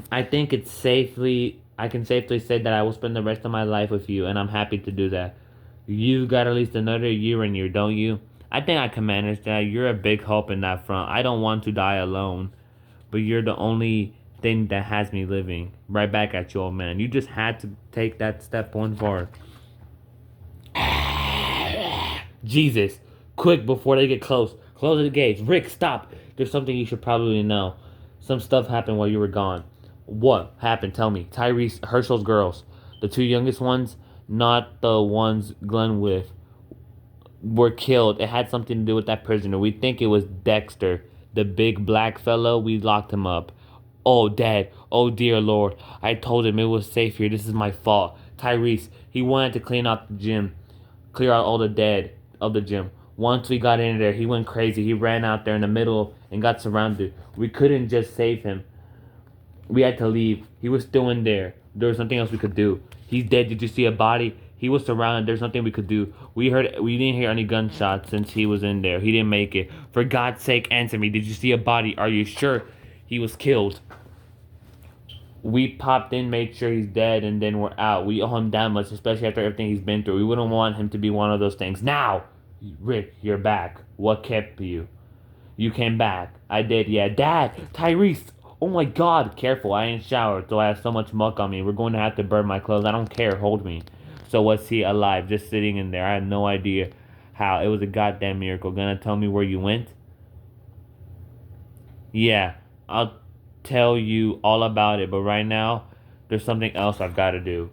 I think I can safely say that I will spend the rest of my life with you, and I'm happy to do that. You've got at least another year in you, don't you? I think I can manage that. You're a big help in that front. I don't want to die alone, but you're the only thing that has me living. Right back at you, old man. You just had to take that step one forward. Jesus, quick before they get close. Close the gates. Rick, stop. There's something you should probably know. Some stuff happened while you were gone. What happened? Tell me. Tyrese, Herschel's girls. The two youngest ones, not the ones Glenn with, were killed. It had something to do with that prisoner. We think it was Dexter, the big black fellow. We locked him up. Oh, Dad. Oh, dear Lord. I told him it was safe here. This is my fault. Tyrese, he wanted to clean out the gym. Clear out all the dead of the gym. Once we got in there, he went crazy. He ran out there in the middle and got surrounded. We couldn't just save him. We had to leave. He was still in there. There was nothing else we could do. He's dead. Did you see a body? He was surrounded. There's nothing we could do. We didn't hear any gunshots since he was in there. He didn't make it. For God's sake, answer me. Did you see a body? Are you sure he was killed? We popped in, made sure he's dead, and then we're out. We owe him that much, especially after everything he's been through. We wouldn't want him to be one of those things. Now, Rick, you're back. What kept you? You came back. I did, yeah. Dad, Tyrese. Oh my God, careful. I ain't showered, so I have so much muck on me. We're going to have to burn my clothes. I don't care. Hold me. So was he alive, just sitting in there? I had no idea how. It was a goddamn miracle. Gonna tell me where you went? Yeah, I'll tell you all about it, but right now, there's something else I've got to do.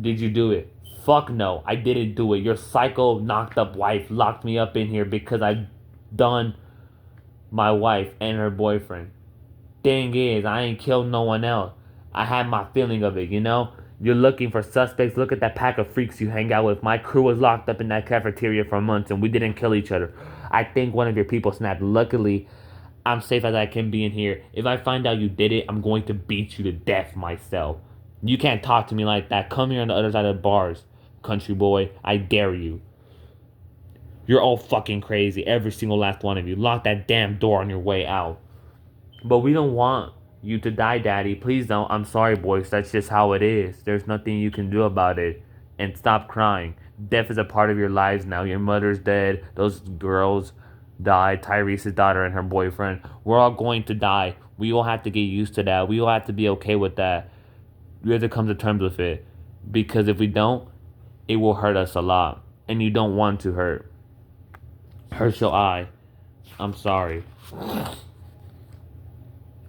Did you do it? Fuck no, I didn't do it. Your psycho knocked up wife locked me up in here because I done my wife and her boyfriend. Thing is, I ain't killed no one else. I had my feeling of it, You're looking for suspects. Look at that pack of freaks you hang out with. My crew was locked up in that cafeteria for months and we didn't kill each other. I think one of your people snapped. Luckily, I'm safe as I can be in here. If I find out you did it, I'm going to beat you to death myself. You can't talk to me like that. Come here on the other side of the bars, country boy. I dare you. You're all fucking crazy. Every single last one of you. Lock that damn door on your way out. But we don't want you to die, Daddy. Please don't. I'm sorry, boys. That's just how it is. There's nothing you can do about it. And stop crying. Death is a part of your lives now. Your mother's dead. Those girls died. Tyrese's daughter and her boyfriend. We're all going to die. We all have to get used to that. We all have to be okay with that. We have to come to terms with it. Because if we don't, it will hurt us a lot. And you don't want to hurt. Herschel, I'm sorry.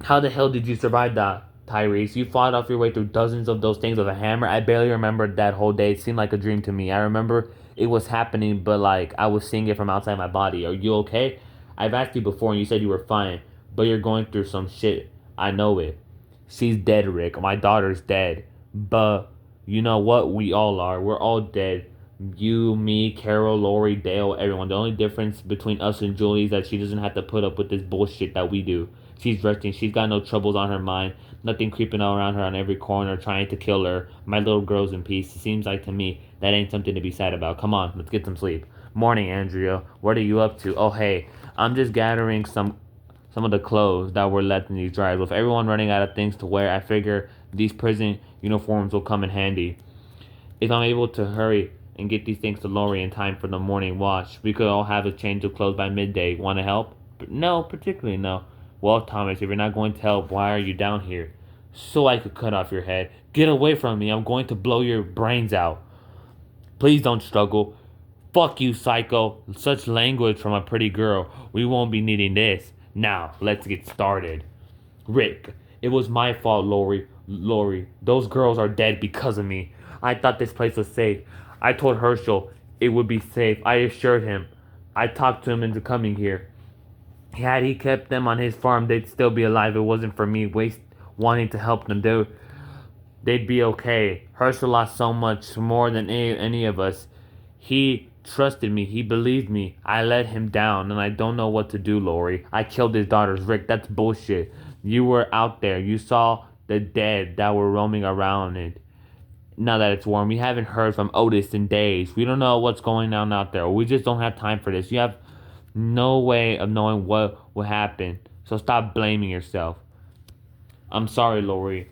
How the hell did you survive that, Tyrese? You fought off your way through dozens of those things with a hammer. I barely remembered that whole day. It seemed like a dream to me. I remember it was happening, but like I was seeing it from outside my body. Are you okay? I've asked you before and you said you were fine, but you're going through some shit. I know it. She's dead, Rick. My daughter's dead. But you know what? We all are. We're all dead. You, me, Carol, Lori, Dale, everyone. The only difference between us and Julie is that she doesn't have to put up with this bullshit that we do. She's resting. She's got no troubles on her mind. Nothing creeping around her on every corner trying to kill her. My little girl's in peace. It seems like to me that ain't something to be sad about. Come on, let's get some sleep. Morning, Andrea. What are you up to? Oh, hey. I'm just gathering some of the clothes that were left in these dryers. With everyone running out of things to wear, I figure these prison uniforms will come in handy. If I'm able to hurry and get these things to Lori in time for the morning wash, we could all have a change of clothes by midday. Want to help? No, particularly no. Well, Thomas, if you're not going to help, why are you down here? So I could cut off your head. Get away from me. I'm going to blow your brains out. Please don't struggle. Fuck you, psycho. Such language from a pretty girl. We won't be needing this. Now, let's get started. Rick, it was my fault, Lori. Those girls are dead because of me. I thought this place was safe. I told Herschel it would be safe. I assured him. I talked to him into coming here. Had he kept them on his farm, they'd still be alive. It wasn't for me wanting to help them. They'd be okay. Herschel lost so much more than any of us. He trusted me. He believed me. I let him down, and I don't know what to do, Lori. I killed his daughters, Rick. That's bullshit. You were out there. You saw the dead that were roaming around it. Now that it's warm, we haven't heard from Otis in days. We don't know what's going on out there. We just don't have time for this. You have no way of knowing what will happen. So stop blaming yourself. I'm sorry, Lori.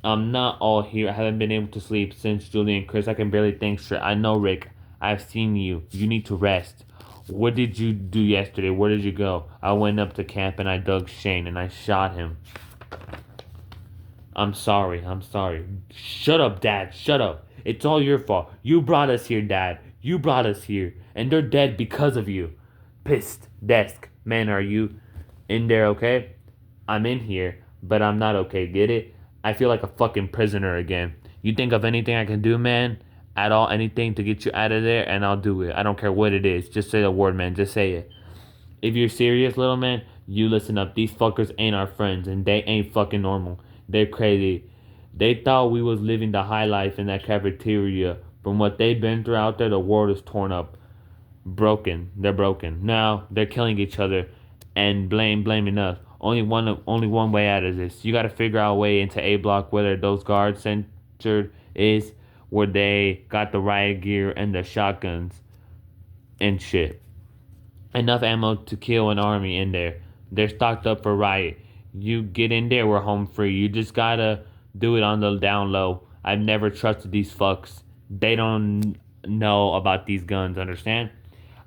I'm not all here. I haven't been able to sleep since Julie and Chris. I can barely think straight. I know, Rick. I've seen you. You need to rest. What did you do yesterday? Where did you go? I went up to camp and I dug Shane and I shot him. I'm sorry. Shut up, Dad. Shut up. It's all your fault. You brought us here, Dad. You brought us here. And they're dead because of you. Pissed. Desk. Man, are you in there okay? I'm in here, but I'm not okay. Get it? I feel like a fucking prisoner again. You think of anything I can do, man? At all, anything to get you out of there, and I'll do it. I don't care what it is. Just say the word, man. Just say it. If you're serious, little man, you listen up. These fuckers ain't our friends, and they ain't fucking normal. They're crazy. They thought we was living the high life in that cafeteria. From what they've been through out there, the world is torn up. Broken. They're broken. Now they're killing each other and blaming us. Only one way out of this. You gotta figure out a way into A block whether those guards centered is where they got the riot gear and the shotguns and shit. Enough ammo to kill an army in there. They're stocked up for riot. You get in there, we're home free. You just gotta do it on the down low. I've never trusted these fucks. They don't know about these guns, understand?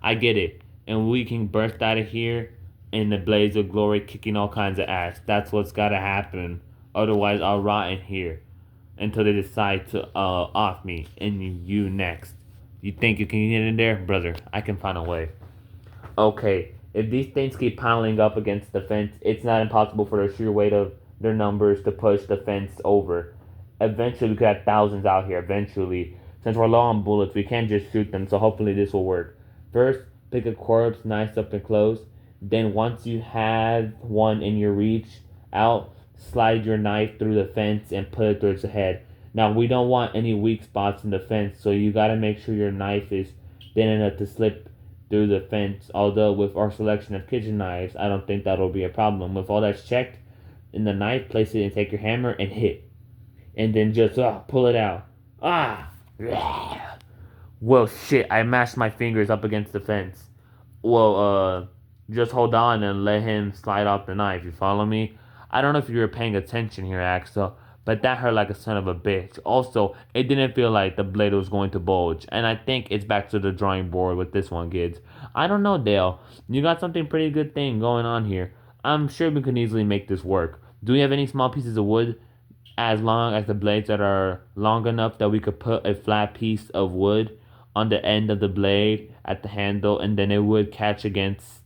I get it. And we can burst out of here in the blaze of glory kicking all kinds of ass. That's what's gotta happen. Otherwise, I'll rot in here until they decide to off me and you next. You think you can get in there? Brother, I can find a way. Okay, if these things keep piling up against the fence, it's not impossible for the sheer weight of their numbers to push the fence over. Eventually, we could have thousands out here. Eventually. Since we're low on bullets, we can't just shoot them, so hopefully this will work. First, pick a corpse nice up and close. Then once you have one in your reach out, slide your knife through the fence and put it through its head. Now, we don't want any weak spots in the fence, so you gotta make sure your knife is thin enough to slip through the fence. Although with our selection of kitchen knives, I don't think that'll be a problem. With all that's checked, in the knife, place it and take your hammer and hit. And then just pull it out. Well, shit, I mashed my fingers up against the fence. Well, just hold on and let him slide off the knife. You follow me? I don't know if you were paying attention here, Axel, but that hurt like a son of a bitch. Also, it didn't feel like the blade was going to bulge, and I think it's back to the drawing board with this one, kids. I don't know, Dale. You got something pretty good thing going on here. I'm sure we can easily make this work. Do we have any small pieces of wood as long as the blades that are long enough that we could put a flat piece of wood on the end of the blade at the handle and then it would catch against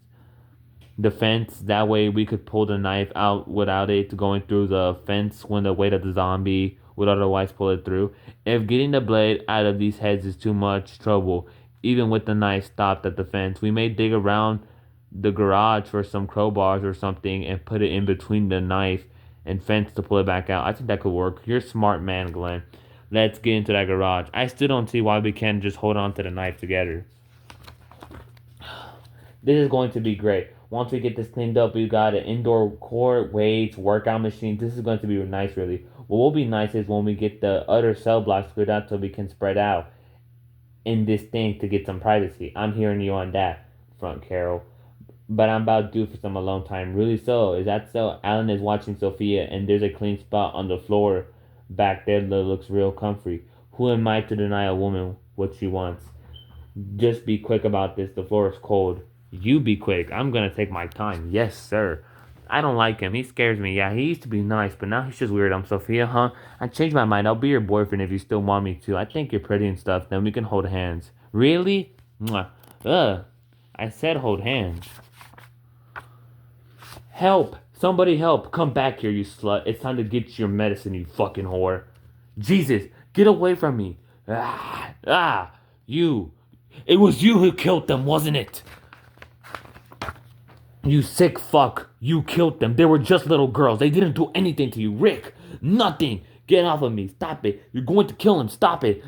the fence? That way we could pull the knife out without it going through the fence when the weight of the zombie would otherwise pull it through. If getting the blade out of these heads is too much trouble, even with the knife stopped at the fence, we may dig around the garage for some crowbars or something and put it in between the knife and fence to pull it back out. I think that could work. You're a smart man, Glenn. Let's get into that garage. I still don't see why we can't just hold on to the knife together. This is going to be great. Once we get this cleaned up, we got an indoor court, weights, workout machine. This is going to be nice, really. What will be nice is when we get the other cell blocks cleared out so we can spread out in this thing to get some privacy. I'm hearing you on that front, Carol. But I'm about due for some alone time. Really so. Is that so? Alan is watching Sophia, and there's a clean spot on the floor back there that looks real comfy. Who am I to deny a woman what she wants? Just be quick about this. The floor is cold. You be quick. I'm gonna take my time. Yes, sir. I don't like him. He scares me. Yeah, he used to be nice, but now he's just weird. I'm Sophia, huh? I changed my mind. I'll be your boyfriend if you still want me to. I think you're pretty and stuff. Then we can hold hands. Really? Mwah. Ugh. I said hold hands. Help! Somebody help! Come back here, you slut. It's time to get your medicine, you fucking whore. Jesus, get away from me. You. It was you who killed them, wasn't it? You sick fuck. You killed them. They were just little girls. They didn't do anything to you. Rick, nothing. Get off of me. Stop it. You're going to kill him. Stop it.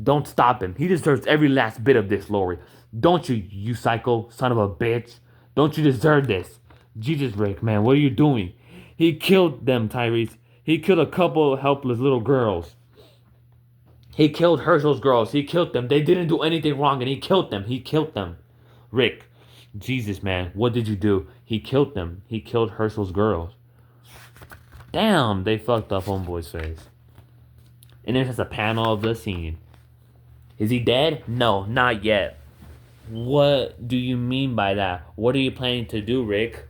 Don't stop him. He deserves every last bit of this, Lori. Don't you, you psycho son of a bitch? Don't you deserve this? Jesus, Rick, man, what are you doing? He killed them, Tyrese. He killed a couple of helpless little girls. He killed Herschel's girls. He killed them. They didn't do anything wrong, and he killed them. He killed them. Rick, Jesus, man, what did you do? He killed them. He killed Herschel's girls. Damn, they fucked up homeboy's face. And then has a panel of the scene. Is he dead? No, not yet. What do you mean by that? What are you planning to do, Rick?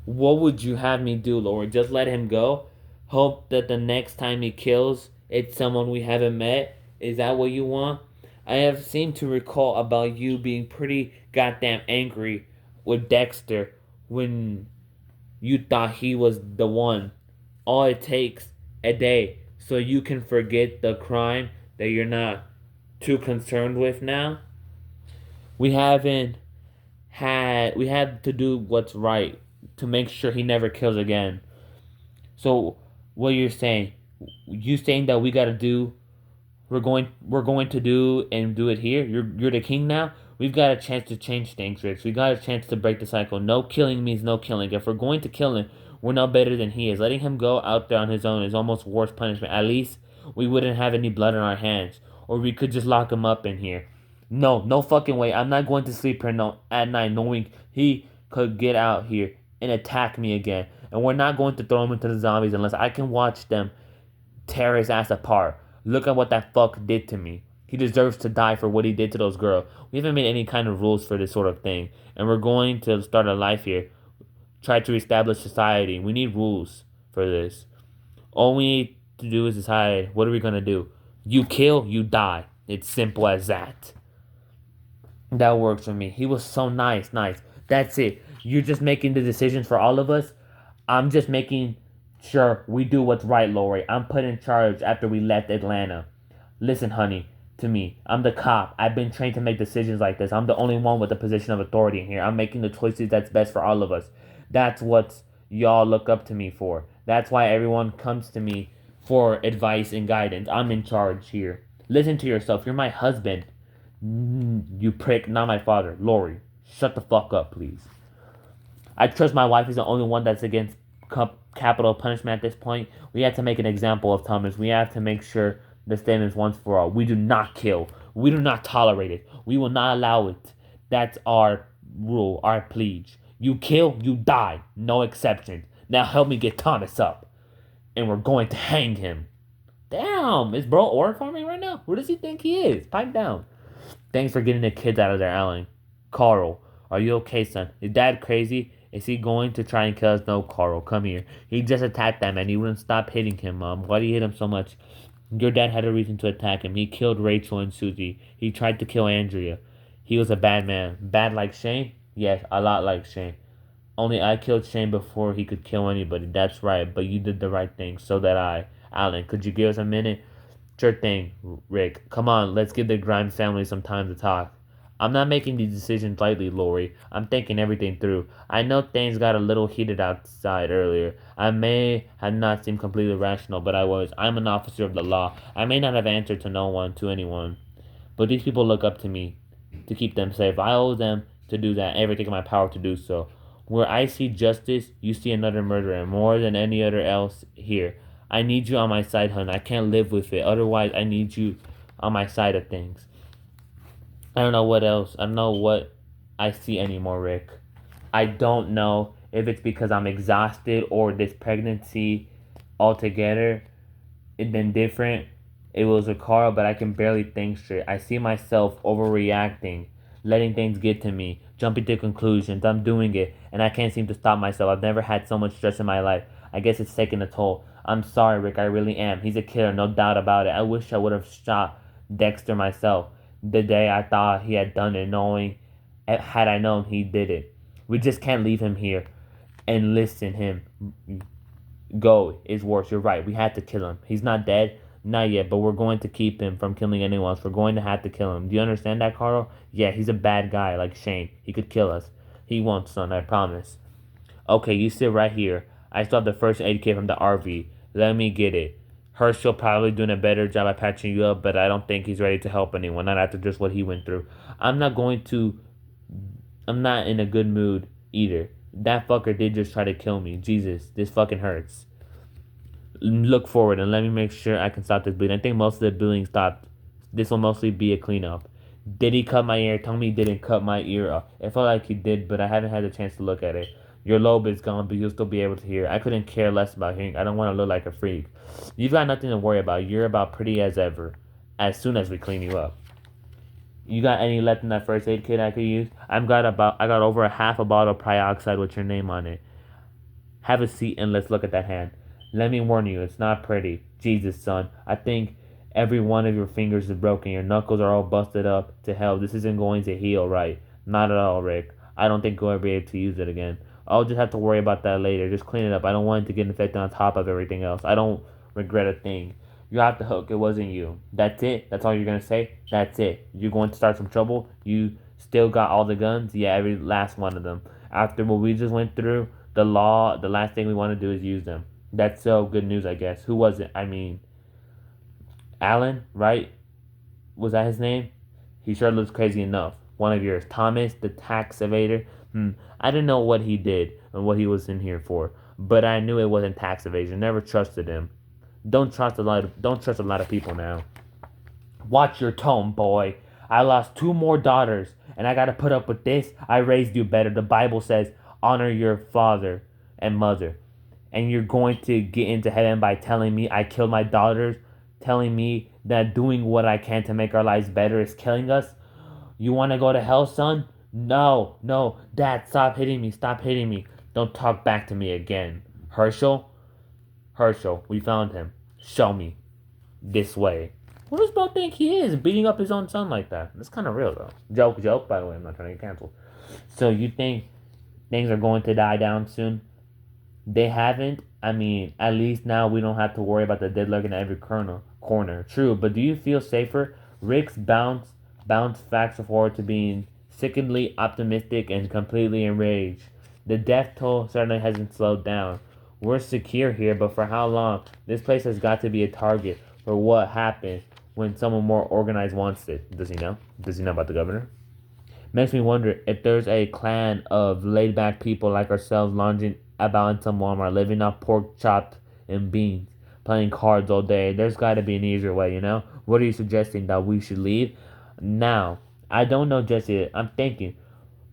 What would you have me do, Laura? Just let him go? Hope that the next time he kills, it's someone we haven't met? Is that what you want? I have seemed to recall about you being pretty goddamn angry with Dexter when you thought he was the one. All it takes a day so you can forget the crime that you're not too concerned with now. We had to do what's right to make sure he never kills again. So what you're saying? You saying that we're going to do and do it here? You're the king now? We've got a chance to change things, Rich. We got a chance to break the cycle. No killing means no killing. If we're going to kill him, we're no better than he is. Letting him go out there on his own is almost worse punishment. At least we wouldn't have any blood on our hands. Or we could just lock him up in here. No fucking way. I'm not going to sleep here at night knowing he could get out here and attack me again. And we're not going to throw him into the zombies unless I can watch them tear his ass apart. Look at what that fuck did to me. He deserves to die for what he did to those girls. We haven't made any kind of rules for this sort of thing. And we're going to start a life here. Try to establish society. We need rules for this. All we need to do is decide, what are we going to do? You kill, you die. It's simple as that. That works for me. He was so nice. That's it. You're just making the decisions for all of us. I'm just making sure we do what's right, Lori. I'm put in charge after we left Atlanta. Listen, honey, to me. I'm the cop. I've been trained to make decisions like this. I'm the only one with a position of authority in here. I'm making the choices that's best for all of us. That's what y'all look up to me for. That's why everyone comes to me for advice and guidance. I'm in charge here. Listen to yourself. You're my husband. You prick, not my father. Lori, shut the fuck up, please. I trust my wife is the only one that's against capital punishment at this point. We have to make an example of Thomas. We have to make sure the statement is once for all. We do not kill. We do not tolerate it. We will not allow it. That's our rule, our pledge. You kill, you die. No exceptions. Now help me get Thomas up. And we're going to hang him. Damn, is bro orifying right now? Who does he think he is? Pipe down. Thanks for getting the kids out of there, Alan. Carl, are you okay, son? Is Dad crazy? Is he going to try and kill us? No, Carl, come here. He just attacked that man. He wouldn't stop hitting him, Mom. Why do you hit him so much? Your dad had a reason to attack him. He killed Rachel and Susie. He tried to kill Andrea. He was a bad man. Bad like Shane? Yes, a lot like Shane. Only I killed Shane before he could kill anybody. That's right, but you did the right thing. So that I. Alan, could you give us a minute? Sure thing, Rick. Come on, let's give the Grimes family some time to talk. I'm not making these decisions lightly, Lori. I'm thinking everything through. I know things got a little heated outside earlier. I may have not seemed completely rational, but I was. I'm an officer of the law. I may not have answered to anyone. But these people look up to me to keep them safe. I owe them to do that, everything in my power to do so. Where I see justice, you see another murderer, more than any other else here. I need you on my side, hun. I can't live with it. Otherwise, I need you on my side of things. I don't know what else. I don't know what I see anymore, Rick. I don't know if it's because I'm exhausted or this pregnancy altogether it been different. It was a Carl, but I can barely think straight. I see myself overreacting, letting things get to me, jumping to conclusions. I'm doing it, and I can't seem to stop myself. I've never had so much stress in my life. I guess it's taking a toll. I'm sorry, Rick. I really am. He's a killer, no doubt about it. I wish I would have shot Dexter myself the day I thought he had done it, knowing had I known he did it. We just can't leave him here and listen him go is worse. You're right. We had to kill him. He's not dead. Not yet, but we're going to keep him from killing anyone else. We're going to have to kill him. Do you understand that, Carl? Yeah, he's a bad guy like Shane. He could kill us. He won't, son, I promise. Okay, you sit right here. I still have the first aid kit from the RV. Let me get it. Herschel probably doing a better job at patching you up, but I don't think he's ready to help anyone, not after just what he went through. I'm not going to... I'm not in a good mood either. That fucker did just try to kill me. Jesus, this fucking hurts. Look forward and let me make sure I can stop this bleeding. I think most of the bleeding stopped. This will mostly be a cleanup. Did he cut my ear? Tell me he didn't cut my ear off. It felt like he did, but I haven't had a chance to look at it. Your lobe is gone, but you'll still be able to hear. I couldn't care less about hearing. I don't want to look like a freak. You've got nothing to worry about. You're about pretty as ever. As soon as we clean you up. You got any left in that first aid kit I could use? I got over a half a bottle of peroxide with your name on it. Have a seat and let's look at that hand. Let me warn you, it's not pretty. Jesus, son. I think every one of your fingers is broken. Your knuckles are all busted up to hell. This isn't going to heal right. Not at all, Rick. I don't think we'll ever be able to use it again. I'll just have to worry about that later. Just clean it up. I don't want it to get infected on top of everything else. I don't regret a thing. You're off the hook. It wasn't you. That's it? That's all you're going to say? That's it. You're going to start some trouble? You still got all the guns? Yeah, every last one of them. After what we just went through, the last thing we want to do is use them. That's so good news, I guess. Who was it? I mean, Alan, right? Was that his name? He sure looks crazy enough. One of yours. Thomas, the tax evader. I didn't know what he did and what he was in here for, but I knew it wasn't tax evasion. Never trusted him. Don't trust a lot of people now. Watch your tone, boy. I lost 2 more daughters, and I gotta put up with this. I raised you better. The Bible says, honor your father and mother. And you're going to get into heaven by telling me I killed my daughters, telling me that doing what I can to make our lives better is killing us? You want to go to hell, son? No. Dad, stop hitting me. Stop hitting me. Don't talk back to me again. Herschel, we found him. Show me. This way. What does Bo think he is, beating up his own son like that? That's kind of real, though. Joke, by the way. I'm not trying to get canceled. So you think things are going to die down soon? They haven't. I mean, at least now we don't have to worry about the dead lurking at every corner. True, but do you feel safer? Rick's bounced facts of horror to being sickeningly optimistic and completely enraged. The death toll certainly hasn't slowed down. We're secure here, but for how long? This place has got to be a target for what happens when someone more organized wants it. Does he know? Does he know about the governor? Makes me wonder if there's a clan of laid-back people like ourselves lounging about in some Walmart, living off pork chopped and beans, playing cards all day. There's got to be an easier way, you know? What are you suggesting, that we should leave? Now, I don't know just yet. I'm thinking.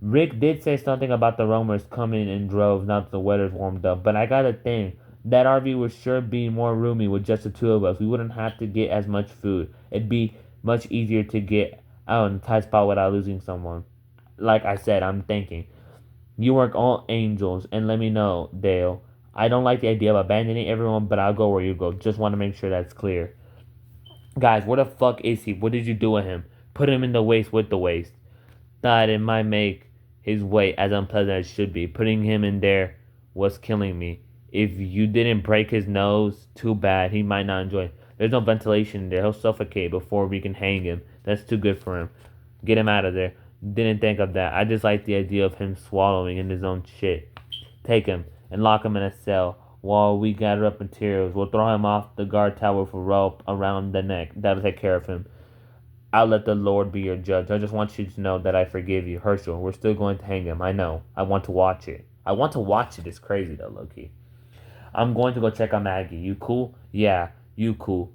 Rick did say something about the roamers coming in droves now that the weather's warmed up, but I gotta think. That RV would sure be more roomy with just the 2 of us. We wouldn't have to get as much food. It'd be much easier to get out in a tight spot without losing someone. Like I said, I'm thinking. You work all angels, and let me know, Dale. I don't like the idea of abandoning everyone, but I'll go where you go. Just want to make sure that's clear. Guys, where the fuck is he? What did you do with him? Put him in the waste with the waste. Thought it might make his weight as unpleasant as it should be. Putting him in there was killing me. If you didn't break his nose, too bad. He might not enjoy it. There's no ventilation in there. He'll suffocate before we can hang him. That's too good for him. Get him out of there. Didn't think of that. I just like the idea of him swallowing in his own shit. Take him and lock him in a cell while we gather up materials. We'll throw him off the guard tower with a rope around the neck. That'll take care of him. I'll let the Lord be your judge. I just want you to know that I forgive you. Herschel, we're still going to hang him. I know. I want to watch it. I want to watch it. It's crazy though, Loki. I'm going to go check on Maggie. You cool? Yeah, you cool.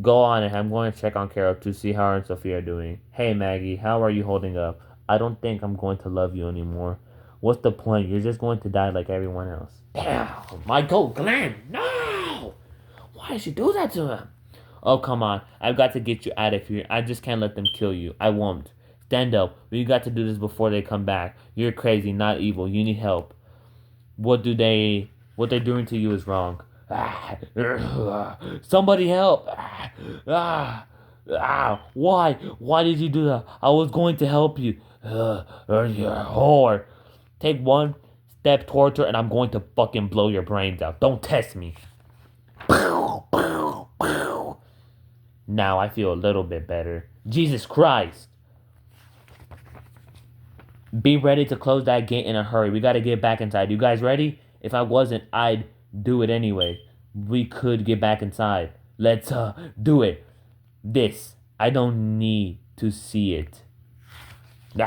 Go on and I'm going to check on Carol to see how her and Sophia are doing. Hey Maggie, how are you holding up? I don't think I'm going to love you anymore. What's the point? You're just going to die like everyone else. Damn, Michael, Glenn, no! Why did you do that to him? Oh, come on. I've got to get you out of here. I just can't let them kill you. I won't. Stand up. We got to do this before they come back. You're crazy, not evil. You need help. What they're doing to you is wrong. Somebody help. Why? Why did you do that? I was going to help you. You whore. Take one step towards her and I'm going to fucking blow your brains out. Don't test me. Now I feel a little bit better. Jesus Christ. Be ready to close that gate in a hurry. We gotta get back inside. You guys ready? If I wasn't, I'd do it anyway. We could get back inside. Let's do it. This. I don't need to see it. Is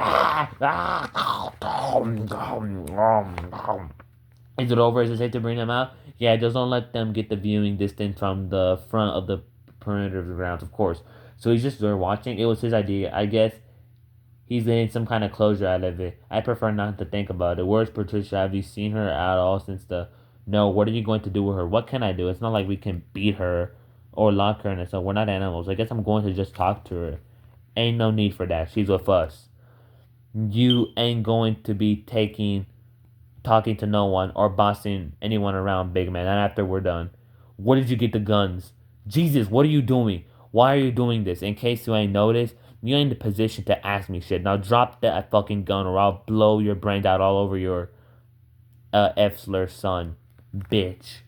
it over? Is it safe to bring them out? Yeah, just don't let them get the viewing distance from the front of the perimeter of the grounds, of course. So he's just there watching. It was his idea. I guess he's getting some kind of closure out of it. I prefer not to think about it. Where's Patricia? Have you seen her at all since the... No, what are you going to do with her? What can I do? It's not like we can beat her or lock her in it. So we're not animals. I guess I'm going to just talk to her. Ain't no need for that. She's with us. You ain't going to be talking to no one or bossing anyone around, big man. Not after we're done. Where did you get the guns? Jesus, what are you doing? Why are you doing this? In case you ain't noticed, you ain't in the position to ask me shit. Now drop that fucking gun or I'll blow your brains out all over your F-slur son. Bitch.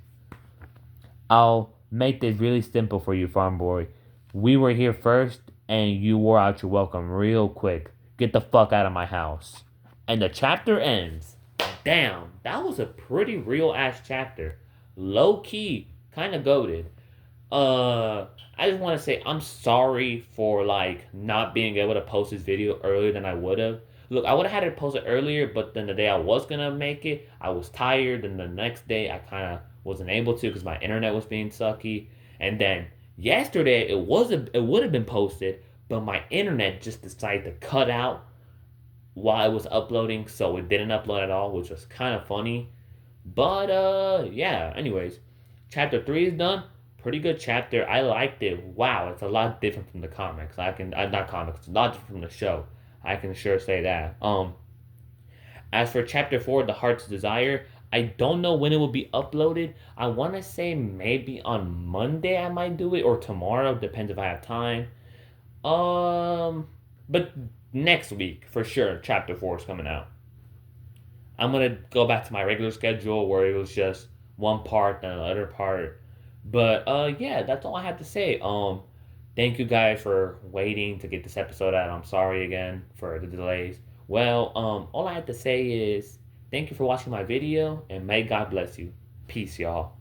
I'll make this really simple for you, farm boy. We were here first and you wore out your welcome real quick. Get the fuck out of my house. And the chapter ends. Damn, that was a pretty real ass chapter. Low key, kind of goated. I just want to say I'm sorry for like not being able to post this video earlier than I would have. Look, I would have had it posted earlier, but then the day I was gonna make it, I was tired, and the next day I kind of wasn't able to because my internet was being sucky. And then yesterday it would have been posted, but my internet just decided to cut out while it was uploading, so it didn't upload at all, which was kind of funny. But yeah. Anyways, chapter 3 is done. Pretty good chapter. I liked it. Wow, it's a lot different from the comics. Not comics. It's a lot different from the show. I can sure say that. As for chapter 4, The Heart's Desire, I don't know when it will be uploaded. I want to say maybe on Monday I might do it or tomorrow. Depends if I have time. But next week for sure, chapter 4 is coming out. I'm gonna go back to my regular schedule where it was just one part then another part. But yeah, that's all I have to say. Thank you guys for waiting to get this episode out. I'm sorry again for the delays. Well, all I have to say is thank you for watching my video and may God bless you. Peace, y'all.